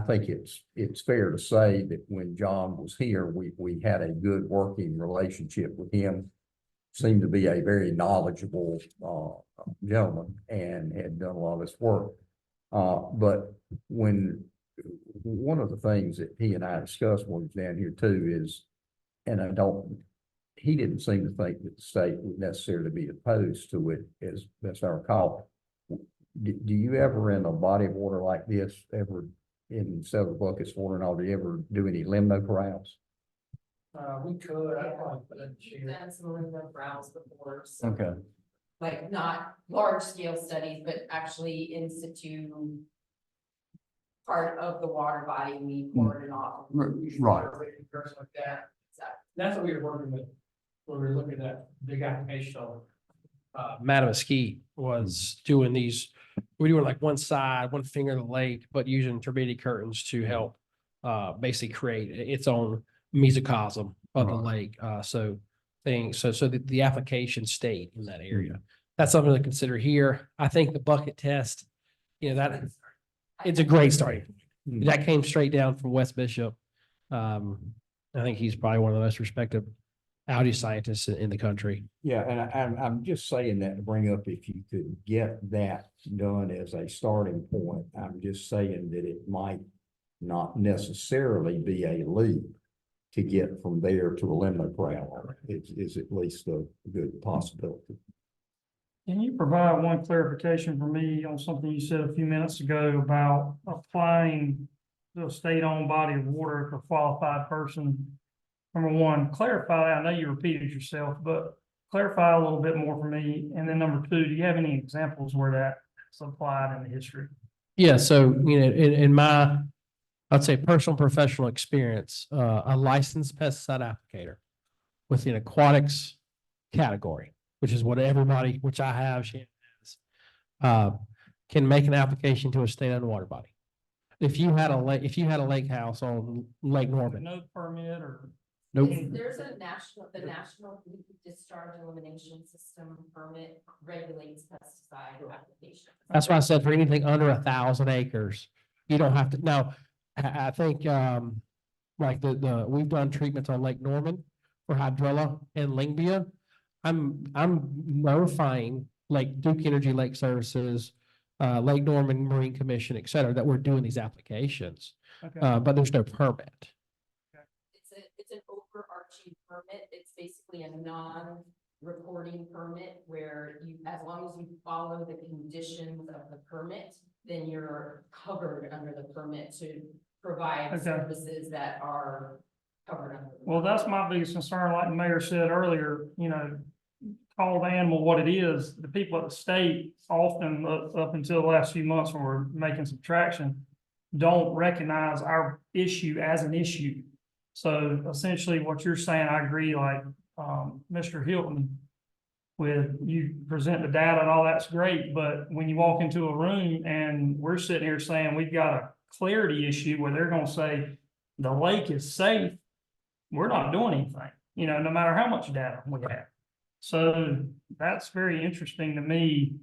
think it's fair to say that when John was here, we had a good working relationship with him. Seemed to be a very knowledgeable gentleman and had done a lot of this work. But one of the things that he and I discussed when he was down here too is, and he didn't seem to think that the state would necessarily be opposed to it, as best I recall. Do you ever, in a body of water like this, ever in several buckets of water and all, do you ever do any limno corrals? We could, I probably put it in We've here. done some of the browse before, so Okay. like not large scale studies, but actually in situ part of the water body, we poured it off. Right. Person like that. Exactly. That's what we were working with when we were looking at that big application on. Mattamuskeet was doing these, we were like one side, one finger of the lake, but using turbidity curtains to help basically create its own mesocosm of the lake. So the application stayed in that area. That's something to consider here. I think the bucket test, you know, it's a great starting point. That came straight down from West Bishop. I think he's probably one of the most respected algae scientists in the country. Yeah, and I'm just saying that to bring up, if you could get that done as a starting point, I'm just saying that it might not necessarily be a leap to get from there to a limno corral. It's at least a good possibility. Can you provide one clarification for me on something you said a few minutes ago about applying to a state-owned body of water for a qualified person? Number one, clarify, I know you repeated yourself, but clarify a little bit more for me. And then number two, do you have any examples where that's applied in the history? Yeah, so, you know, in my, I'd say personal professional experience, a licensed pesticide applicator within aquatics category, which is what everybody, which I have, Shannon has, can make an application to a state-owned water body. If you had a lake house on Lake Norman. No permit or? Nope. There's the National Discharge Elimination System permit regulates pesticide application. That's why I said for anything under 1,000 acres, you don't have to. Now, I think like we've done treatments on Lake Norman for hydrilla and Lingbia. I'm notifying like Duke Energy Lake Services, Lake Norman Marine Commission, et cetera, that we're doing these applications. Okay. But there's no permit. It's an overarching permit. It's basically a non-reporting permit where you, as long as you follow the conditions of the permit, then you're covered under the permit to provide Okay. services that are covered under. Well, that's my biggest concern, like the mayor said earlier, you know, call the animal what it is. The people at the state often, up until the last few months when we're making some traction, don't recognize our issue as an issue. So essentially what you're saying, I agree, like, Mr. Hilton, with you present the data and all that's great, but when you walk into a room and we're sitting here saying we've got a clarity issue where they're gonna say the lake is safe, we're not doing anything. no matter how much data we have. So that's very interesting to me,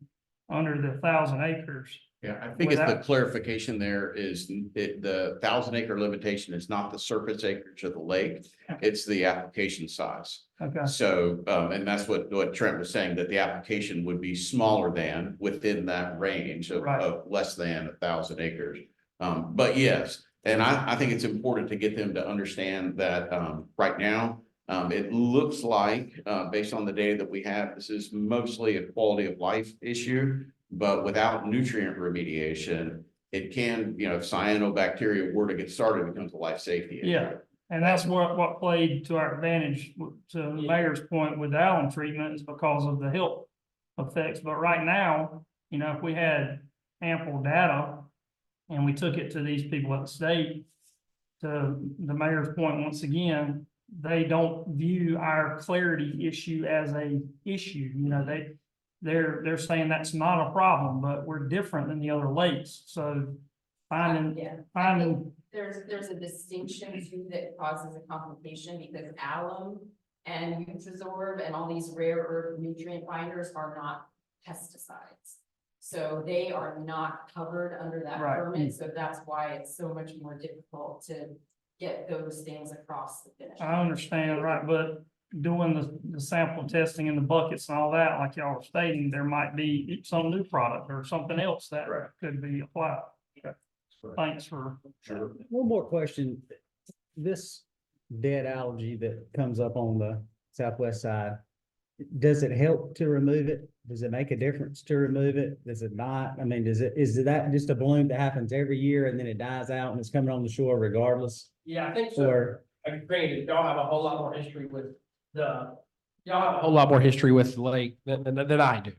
under the 1,000 acres. Yeah, I think it's the Without- clarification there is the 1,000 acre limitation is not the surface acreage of the lake. It's the application size. Okay, So, and that's what Trent was saying, that the application would be smaller than within that range Right. of less than 1,000 acres. But yes, and I think it's important to get them to understand that, right now, it looks like, based on the data that we have, this is mostly a quality of life issue. But without nutrient remediation, it can, if cyanobacteria were to get started, it becomes a life safety issue. yeah, and that's what played to our advantage, to the mayor's point with the alum treatment, is because of the health effects. But right now, if we had ample data and we took it to these people at the state, to the mayor's point, once again, they don't view our clarity issue as a issue, they're saying that's not a problem, but we're different than the other lakes, so finding, Yeah. finding, There's a distinction too that causes a complication, because alum and Nutrisorb and all these rare earth nutrient binders are not pesticides. So they are not covered under that Right. permit, so that's why it's so much more difficult to get those things across the finish. I understand, right, but doing the sample testing in the buckets and all that, like y'all were stating, there might be some new product or something else that Right. could be applied. Okay. Thanks for. Sure. One more question. This dead algae that comes up on the southwest side, does it help to remove it? Does it make a difference to remove it? Does it not? I mean, is that just a bloom that happens every year and then it dies out and it's coming on the shore regardless? Yeah, I think so. Or, Granted, y'all have a whole lot more history with y'all have A whole lot more history with the lake than I do.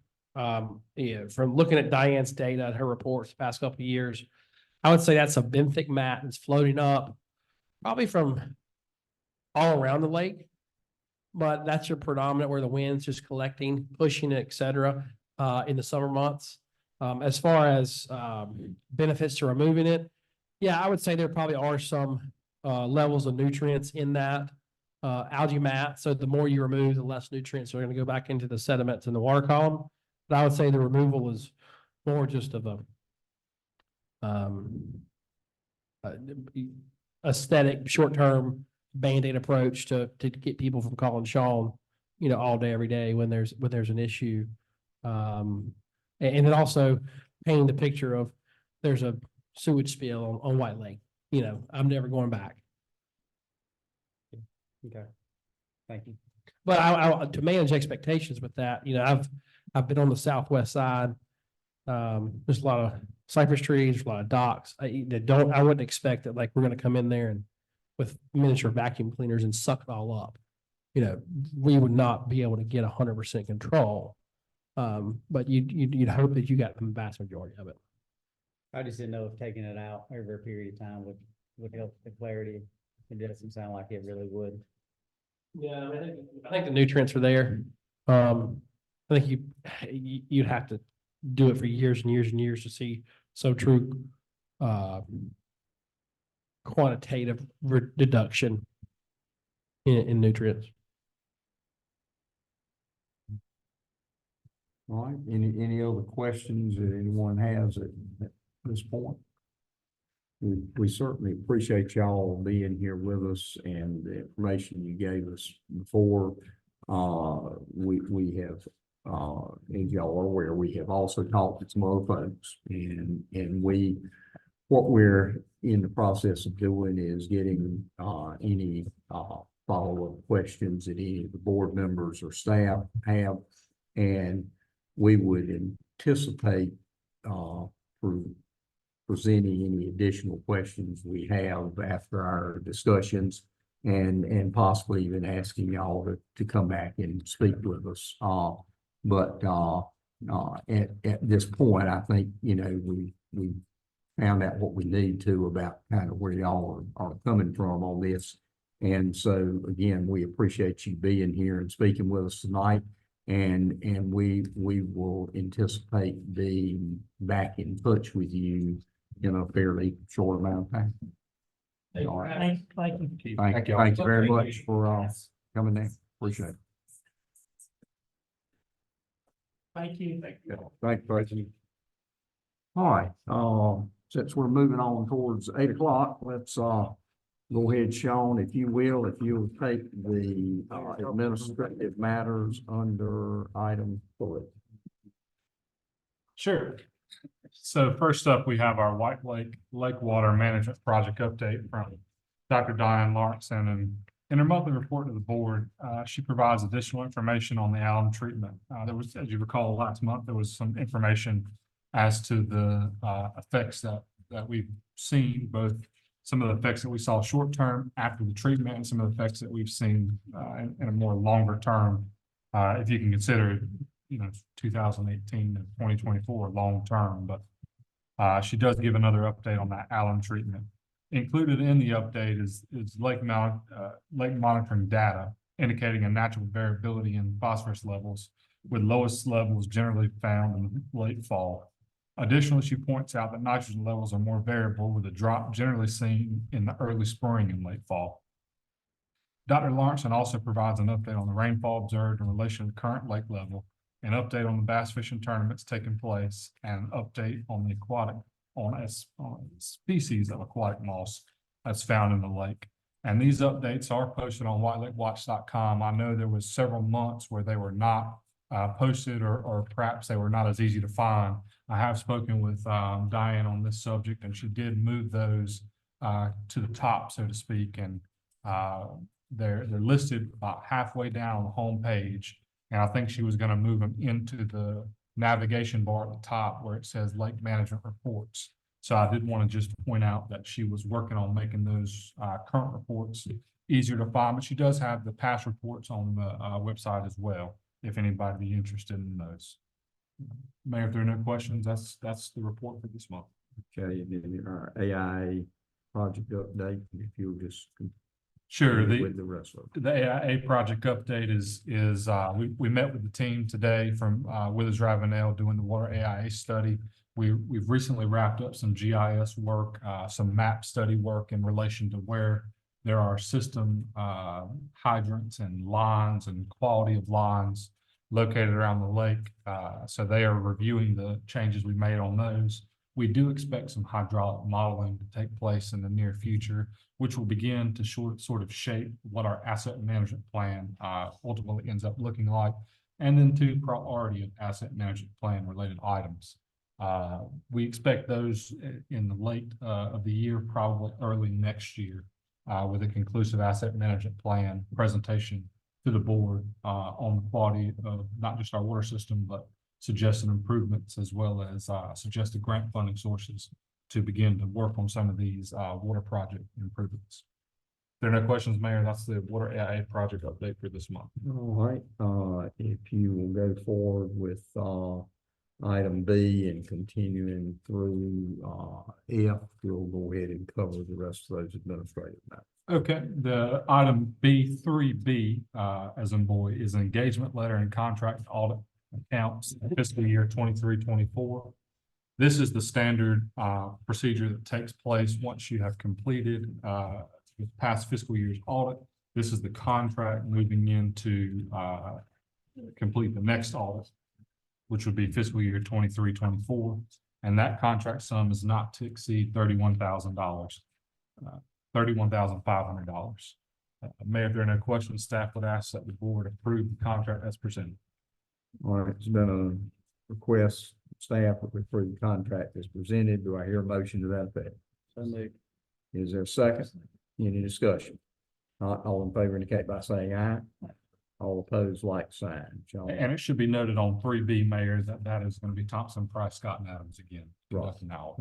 Yeah, from looking at Diane's data and her reports the past couple of years, I would say that's a benthic mat that's floating up, probably from all around the lake. But that's your predominant where the wind's just collecting, pushing it, et cetera, in the summer months. As far as benefits to removing it, yeah, I would say there probably are some levels of nutrients in that algae mat. So the more you remove, the less nutrients are going to go back into the sediments in the water column. But I would say the removal is more just of a aesthetic, short-term Band-Aid approach to get people from calling Sean, all day, every day when there's an issue. And then also painting the picture of there's a sewage spill on White Lake, I'm never going back. okay, thank you. But I to manage expectations with that, I've been on the southwest side. There's a lot of cypress trees, there's a lot of docks. I wouldn't expect that like we're gonna come in there and with miniature vacuum cleaners and suck it all up. We would not be able to get 100% control. But you'd hope that you got the vast majority of it. I just didn't know if taking it out over a period of time would help the clarity. It doesn't sound like it really would. Yeah, I think the nutrients are there. I think you'd have to do it for years and years and years to see so true quantitative deduction in nutrients. All right, any other questions that anyone has at this point? We certainly appreciate y'all being here with us and the information you gave us before. We have, as y'all are aware, we have also talked to some other folks and what we're in the process of doing is getting, any, follow-up questions that any of the board members or staff have. And we would anticipate, presenting any additional questions we have after our discussions and possibly even asking y'all to come back and speak with us. But at this point, I think, we found out what we need to about kind of where y'all are coming from on this. And so again, we appreciate you being here and speaking with us tonight. And we will anticipate being back in touch with you in a fairly short amount of time. All right. Thank you. Thank you very much for coming in. Appreciate it. Thank you. Yeah, thank you, President. All right, since we're moving on towards 8 o'clock, let's, go ahead, Sean, if you will, if you'll take the, administrative matters under item 3. Sure. So first up, we have our White Lake Water Management Project update from Dr. Diane Lawrence, and in her monthly report to the board, she provides additional information on the alum treatment. There was, as you recall, last month, there was some information as to the effects that we've seen, both some of the effects that we saw short term after the treatment and some of the effects that we've seen in a more longer term. If you can consider, 2018 to 2024 long term, but she does give another update on that alum treatment. Included in the update is lake monitoring data indicating a natural variability in phosphorus levels, with lowest levels generally found in late fall. Additionally, she points out that nitrogen levels are more variable, with a drop generally seen in the early spring and late fall. Dr. Lawrence also provides an update on the rainfall observed in relation to the current lake level, an update on the bass fishing tournaments taking place, and an update on the on species of aquatic moss that's found in the lake. And these updates are posted on whitelakewatch.com. I know there was several months where they were not posted, or perhaps they were not as easy to find. I have spoken with Diane on this subject, and she did move those to the top, so to speak, and they're listed about halfway down on the home page. And I think she was going to move them into the navigation bar at the top where it says Lake Management Reports. So I did want to just point out that she was working on making those current reports easier to find, but she does have the past reports on the website as well, if anybody be interested in those. Mayor, if there are no questions, that's the report for this month. Okay, and then our AIA project update, if you'll just. Sure. With the rest of it. The AIA project update is we met with the team today from Withers Ravenel doing the water AIA study. We've recently wrapped up some GIS work, some map study work in relation to where there are system hydrants and lines and quality of lines located around the lake. So they are reviewing the changes we made on those. We do expect some hydraulic modeling to take place in the near future, which will begin to sort of shape what our asset management plan ultimately ends up looking like, and then 2 priority of asset management plan related items. We expect those in the late of the year, probably early next year, with a conclusive asset management plan presentation to the board on the quality of not just our water system, but suggested improvements, as well as suggested grant funding sources to begin to work on some of these water project improvements. If there are no questions, Mayor, that's the water AIA project update for this month. All right, if you will go forward with item B and continuing through F, we'll go ahead and cover the rest of those administrative matters. Okay, the item B3B, as in boy, is an engagement letter and contract audit accounts fiscal year 23-24. This is the standard procedure that takes place once you have completed the past fiscal year's audit. This is the contract moving into complete the next audit, which would be fiscal year 23-24. And that contract sum is not to exceed $31,000, $31,500. Mayor, if there are no questions, staff would ask that the board approve the contract as presented. All right, it's been a request, staff would approve the contract as presented. Do I hear a motion to that effect? So moved. Is there a second? Any discussion? Not all in favor indicate by saying aye. All opposed, like sign. Sean? And it should be noted on 3B, Mayor, that is going to be Thompson, Price, Scott, and Adams again. Right. Now,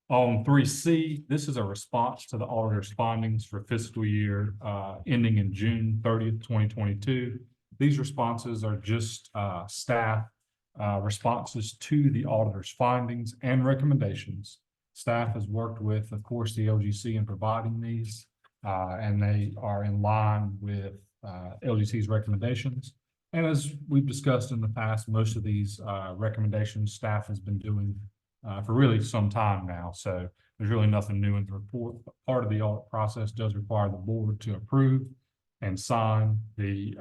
on 3C, this is a response to the auditor's findings for fiscal year ending in June 30th, 2022. These responses are just staff responses to the auditor's findings and recommendations. Staff has worked with, of course, the LGC in providing these, and they are in line with LGC's recommendations. And as we've discussed in the past, most of these recommendations staff has been doing for really some time now. So there's really nothing new in the report. But part of the audit process does require the board to approve and sign the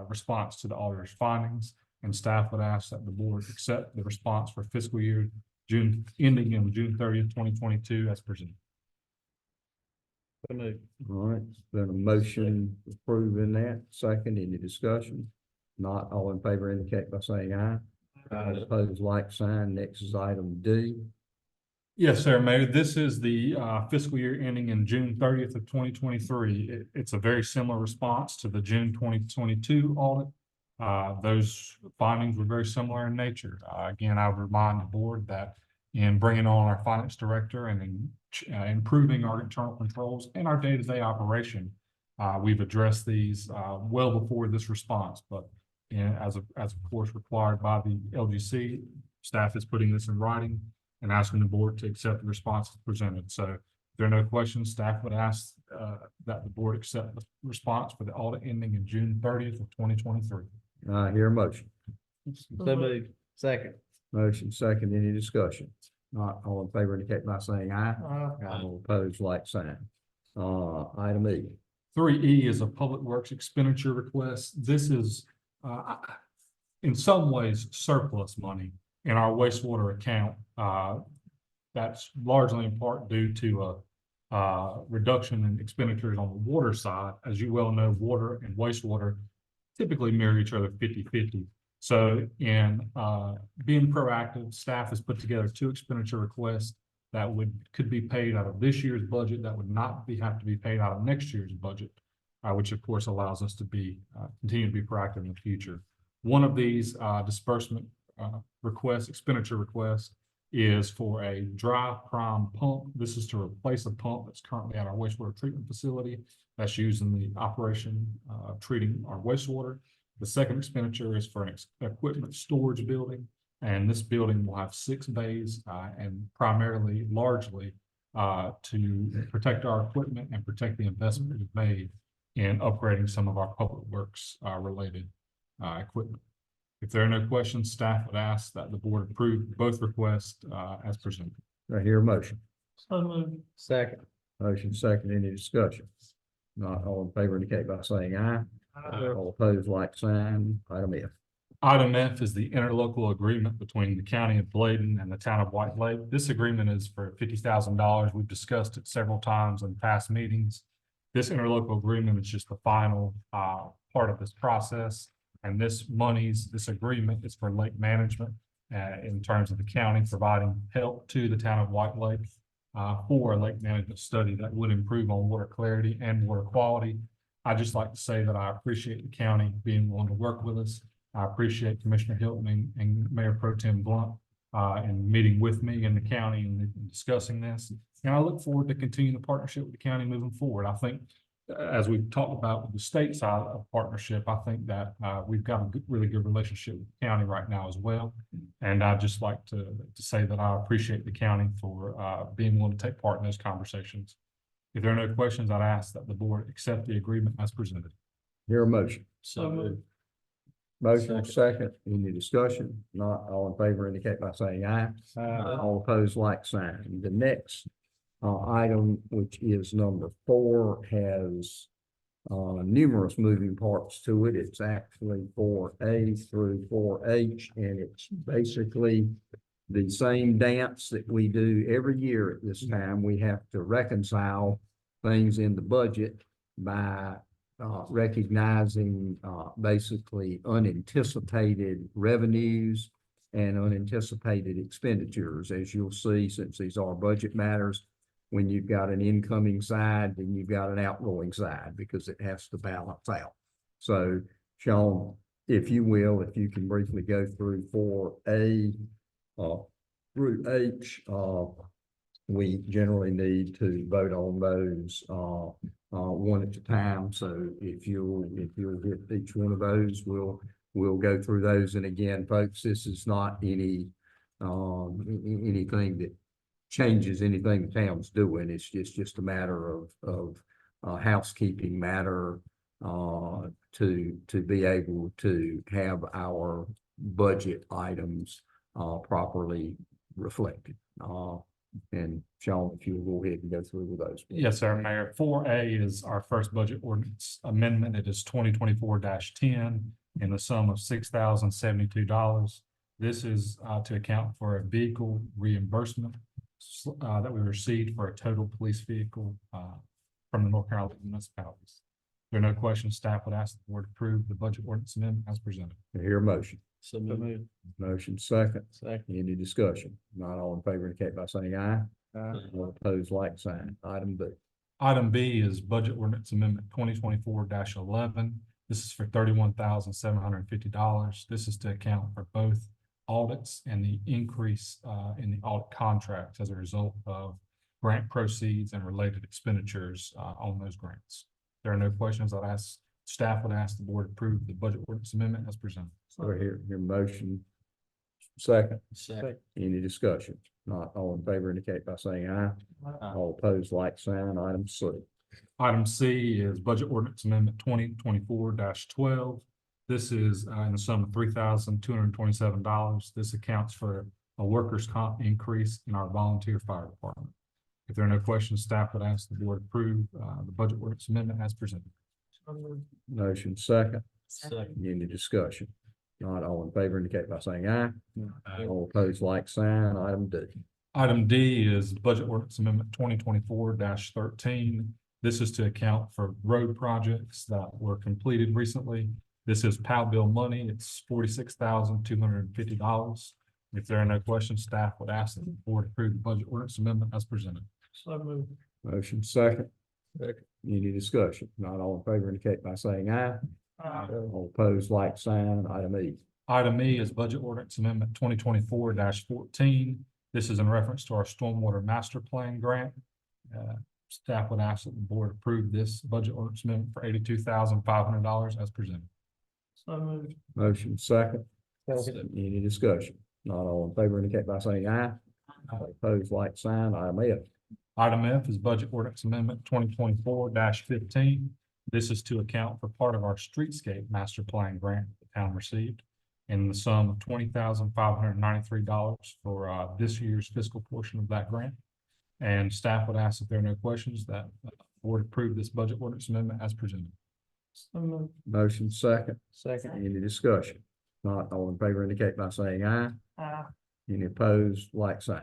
response to the auditor's findings. And staff would ask that the board accept the response for fiscal year ending in June 30th, 2022 as presented. All right, then a motion approving that. Second, any discussion? Not all in favor indicate by saying aye. Opposed, like sign. Next is item D. Yes, sir, Mayor. This is the fiscal year ending in June 30th of 2023. It's a very similar response to the June 2022 audit. Those findings were very similar in nature. Again, I would remind the board that in bringing on our finance director and in improving our internal controls and our day-to-day operation, we've addressed these well before this response. But as of course required by the LGC, staff is putting this in writing and asking the board to accept the response presented. So if there are no questions, staff would ask that the board accept the response for the audit ending in June 30th of 2023. I hear a motion. So moved. Second. Motion second, any discussion? Not all in favor indicate by saying aye. All opposed, like sign. Item E. 3E is a public works expenditure request. This is in some ways surplus money in our wastewater account. That's largely in part due to a reduction in expenditures on the water side. As you well know, water and wastewater typically mirror each other 50-50. So in being proactive, staff has put together 2 expenditure requests that could be paid out of this year's budget that would not have to be paid out of next year's budget, which of course allows us to continue to be proactive in the future. One of these disbursement expenditure requests is for a dry prime pump. This is to replace a pump that's currently at our wastewater treatment facility that's used in the operation of treating our wastewater. The second expenditure is for an equipment storage building, and this building will have 6 bays and largely to protect our equipment and protect the investment we've made in upgrading some of our public works related equipment. If there are no questions, staff would ask that the board approve both requests as presented. I hear a motion. So moved. Second. Motion second, any discussion? Not all in favor indicate by saying aye. All opposed, like sign. Item F. Item F is the interlocal agreement between the county of Bladen and the town of White Lake. This agreement is for $50,000. We've discussed it several times in past meetings. This interlocal agreement is just the final part of this process. And this agreement is for lake management in terms of the county providing help to the town of White Lake for a lake management study that would improve on water clarity and water quality. I'd just like to say that I appreciate the county being willing to work with us. I appreciate Commissioner Hilton and Mayor Pro Tem Blunt in meeting with me in the county and discussing this. And I look forward to continuing the partnership with the county moving forward. I think as we've talked about with the state side of partnership, I think that we've got a really good relationship with the county right now as well. And I'd just like to say that I appreciate the county for being willing to take part in those conversations. If there are no questions, I'd ask that the board accept the agreement as presented. Hear a motion. So moved. Motion second, any discussion? Not all in favor indicate by saying aye. All opposed, like sign. The next item, which is number 4, has numerous moving parts to it. It's actually 4A through 4H, and it's basically the same dance that we do every year at this time. We have to reconcile things in the budget by recognizing basically unanticipated revenues and unanticipated expenditures. As you'll see, since these are budget matters, when you've got an incoming side, then you've got an outgoing side because it has to balance out. So, Sean, if you will, if you can briefly go through 4A through H, we generally need to vote on those one at a time. So if you'll hit each one of those, we'll go through those. And again, folks, this is not anything that changes anything the town's doing. It's just a matter of housekeeping matter to be able to have our budget items properly reflected. And Sean, if you'll go ahead and go through with those. Yes, sir, Mayor. 4A is our first budget ordinance amendment. It is 2024-10 in the sum of $6,072. This is to account for a vehicle reimbursement that we received for a total police vehicle from the North Carolina municipalities. If there are no questions, staff would ask the board to approve the budget ordinance amendment as presented. I hear a motion. So moved. Motion second. Second. Any discussion? Not all in favor indicate by saying aye. All opposed, like sign. Item B. Item B is Budget Ordinance Amendment 2024-11. This is for $31,750. This is to account for both audits and the increase in the audit contracts as a result of grant proceeds and related expenditures on those grants. If there are no questions, staff would ask the board to approve the Budget Ordinance Amendment as presented. So here motion second. Second. Any discussion? Not all in favor indicate by saying aye. All opposed, like sign. Item C. Item C is Budget Ordinance Amendment 2024-12. This is in the sum of $3,227. This accounts for a workers' comp increase in our volunteer fire department. If there are no questions, staff would ask the board to approve the Budget Ordinance Amendment as presented. Motion second. Second. Any discussion? Not all in favor indicate by saying aye. All opposed, like sign. Item D. Item D is Budget Ordinance Amendment 2024-13. This is to account for road projects that were completed recently. This is POW bill money. It's $46,250. If there are no questions, staff would ask that the board approve the Budget Ordinance Amendment as presented. So moved. Motion second. Second. Any discussion? Not all in favor indicate by saying aye. Aye. All opposed, like sign. Item E. Item E is Budget Ordinance Amendment 2024-14. This is in reference to our Stormwater Master Plan grant. Staff would ask that the board approve this Budget Ordinance Amendment for $82,500 as presented. So moved. Motion second. Any discussion? Not all in favor indicate by saying aye. All opposed, like sign. Item F. Item F is Budget Ordinance Amendment 2024-15. This is to account for part of our Streetscape Master Plan grant the town received in the sum of $20,593 for this year's fiscal portion of that grant. And staff would ask if there are no questions that the board approve this Budget Ordinance Amendment as presented. So moved. Motion second. Second. Any discussion? Not all in favor indicate by saying aye. Aye. Any opposed, like sign.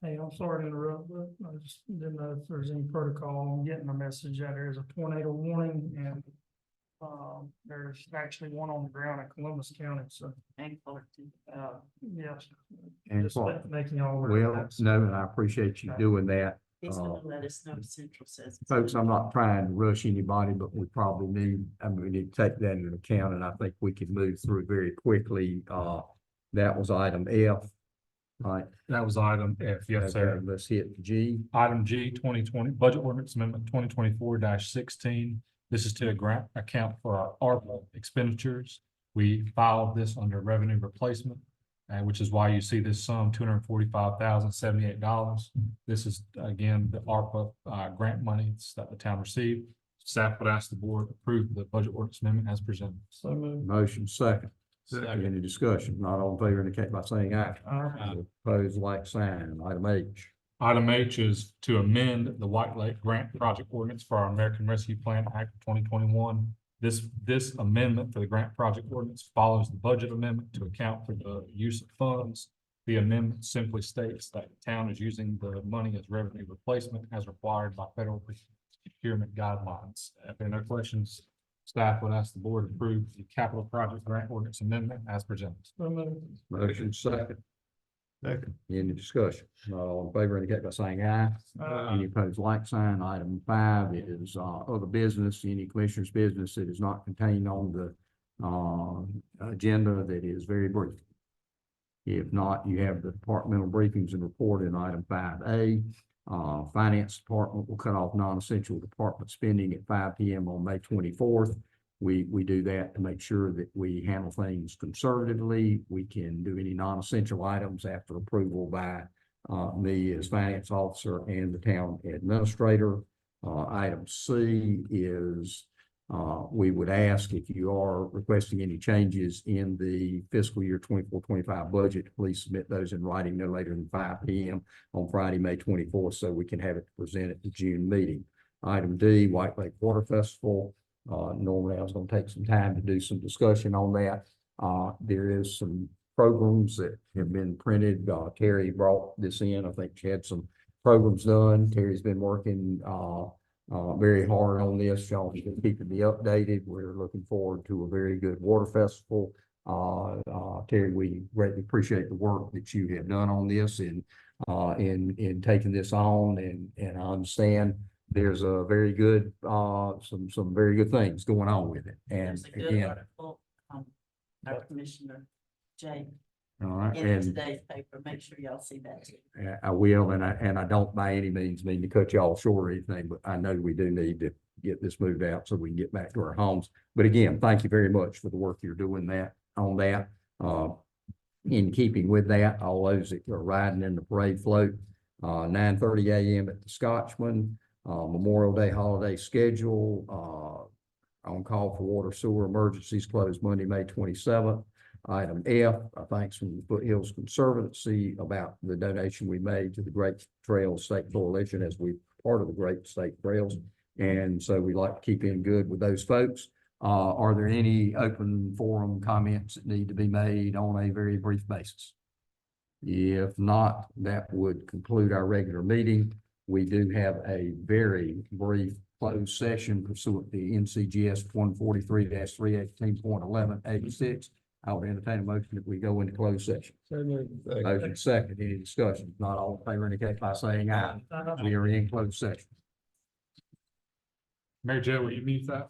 Hey, I'm sorry to interrupt, but I just didn't know if there's any protocol on getting a message out. There's a tornado warning and there's actually one on the ground in Columbus County, so. And Fullerton. Yes. And Just Fullerton. making y'all aware of Well, that. no, and I appreciate you doing that. He's Uh, gonna let us know if Central says. it's Folks, I'm okay. not trying to rush anybody, but we probably need, we need to take that into account, and I think we can move through very quickly. That was item F. Right. That was item F. Yes, sir. Okay, let's hit G. Item G, 2020, Budget Ordinance Amendment 2024-16. This is to account for our ARPA expenditures. We filed this under revenue replacement, which is why you see this sum, $245,078. This is, again, the ARPA grant monies that the town received. Staff would ask the board to approve the Budget Ordinance Amendment as presented. So moved. Motion second. Second. Any discussion? Not all in favor indicate by saying aye. Aye. Opposed, like sign. Item H. Item H is to amend the White Lake Grant Project Ordinance for our American Rescue Plan Act of 2021. This amendment for the grant project ordinance follows the budget amendment to account for the use of funds. The amendment simply states that the town is using the money as revenue replacement as required by federal procurement guidelines. If there are no questions, staff would ask the board to approve the capital project grant ordinance amendment as presented. So moved. Motion second. Second. Any discussion? Not all in favor indicate by saying aye. Any opposed, like sign. Item 5 is other business, any commissioner's business that is not contained on the agenda that is very brief. If not, you have the departmental briefings and report in item 5A. Finance Department will cut off non-essential department spending at 5 p.m. on May 24th. We do that to make sure that we handle things conservatively. We can do any non-essential items after approval by me as finance officer and the town administrator. Item C is We would ask if you are requesting any changes in the fiscal year 24-25 budget, please submit those in writing no later than 5 p.m. on Friday, May 24th, so we can have it presented at the June meeting. Item D, White Lake Water Festival. Normally I was going to take some time to do some discussion on that. There is some programs that have been printed. Terry brought this in. I think she had some programs done. Terry's been working, very hard on this. Y'all been keeping me updated. We're looking forward to a very good water festival. Terry, we greatly appreciate the work that you have done on this and, in taking this on, and I understand there's a very good, some very good things going on with it. And There's a good again, article, our Commissioner Jay all right, in and today's paper. Make sure y'all see that too. I will, and I don't by any means mean to cut y'all short or anything, but I know we do need to get this moved out so we can get back to our homes. But again, thank you very much for the work you're doing on that. In keeping with that, all those that are riding in the parade float, 9:30 a.m. at the Scotchman, Memorial Day holiday schedule, on call for water sewer emergencies closed Monday, May 27th. Item F, thanks from the Foothills Conservancy about the donation we made to the Great Trails State Coalition as we part of the Great State Trails. And so we like to keep in good with those folks. Are there any open forum comments that need to be made on a very brief basis? If not, that would conclude our regular meeting. We do have a very brief closed session pursuant to NCGS 143-318.1186. I would entertain a motion if we go into closed session. Motion second, any discussion? If not, all in favor indicate by saying aye. We are in closed session. Mary Jo, will you mute that?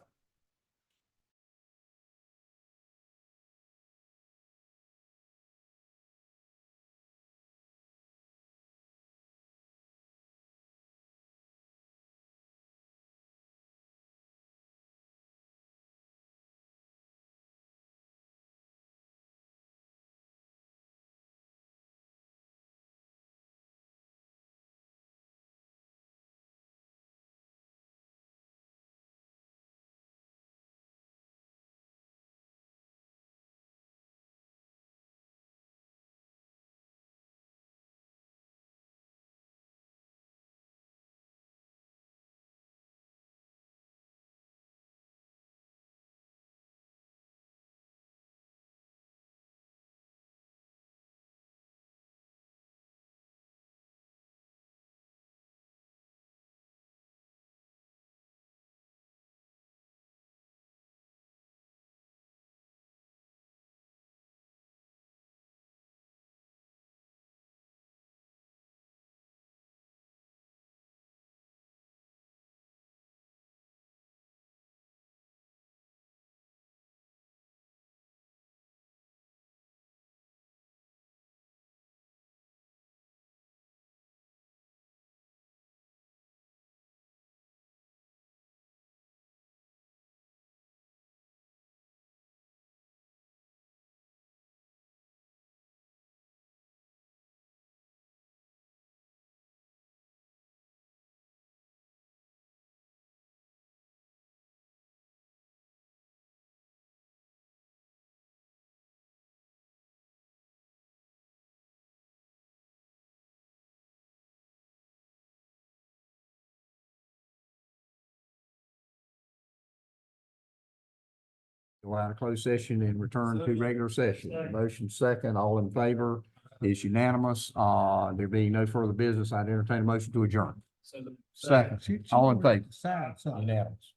Go out of closed session and return to regular session. Motion second, all in favor is unanimous. There being no further business, I'd entertain a motion to adjourn. Second, all in favor. Unanimous.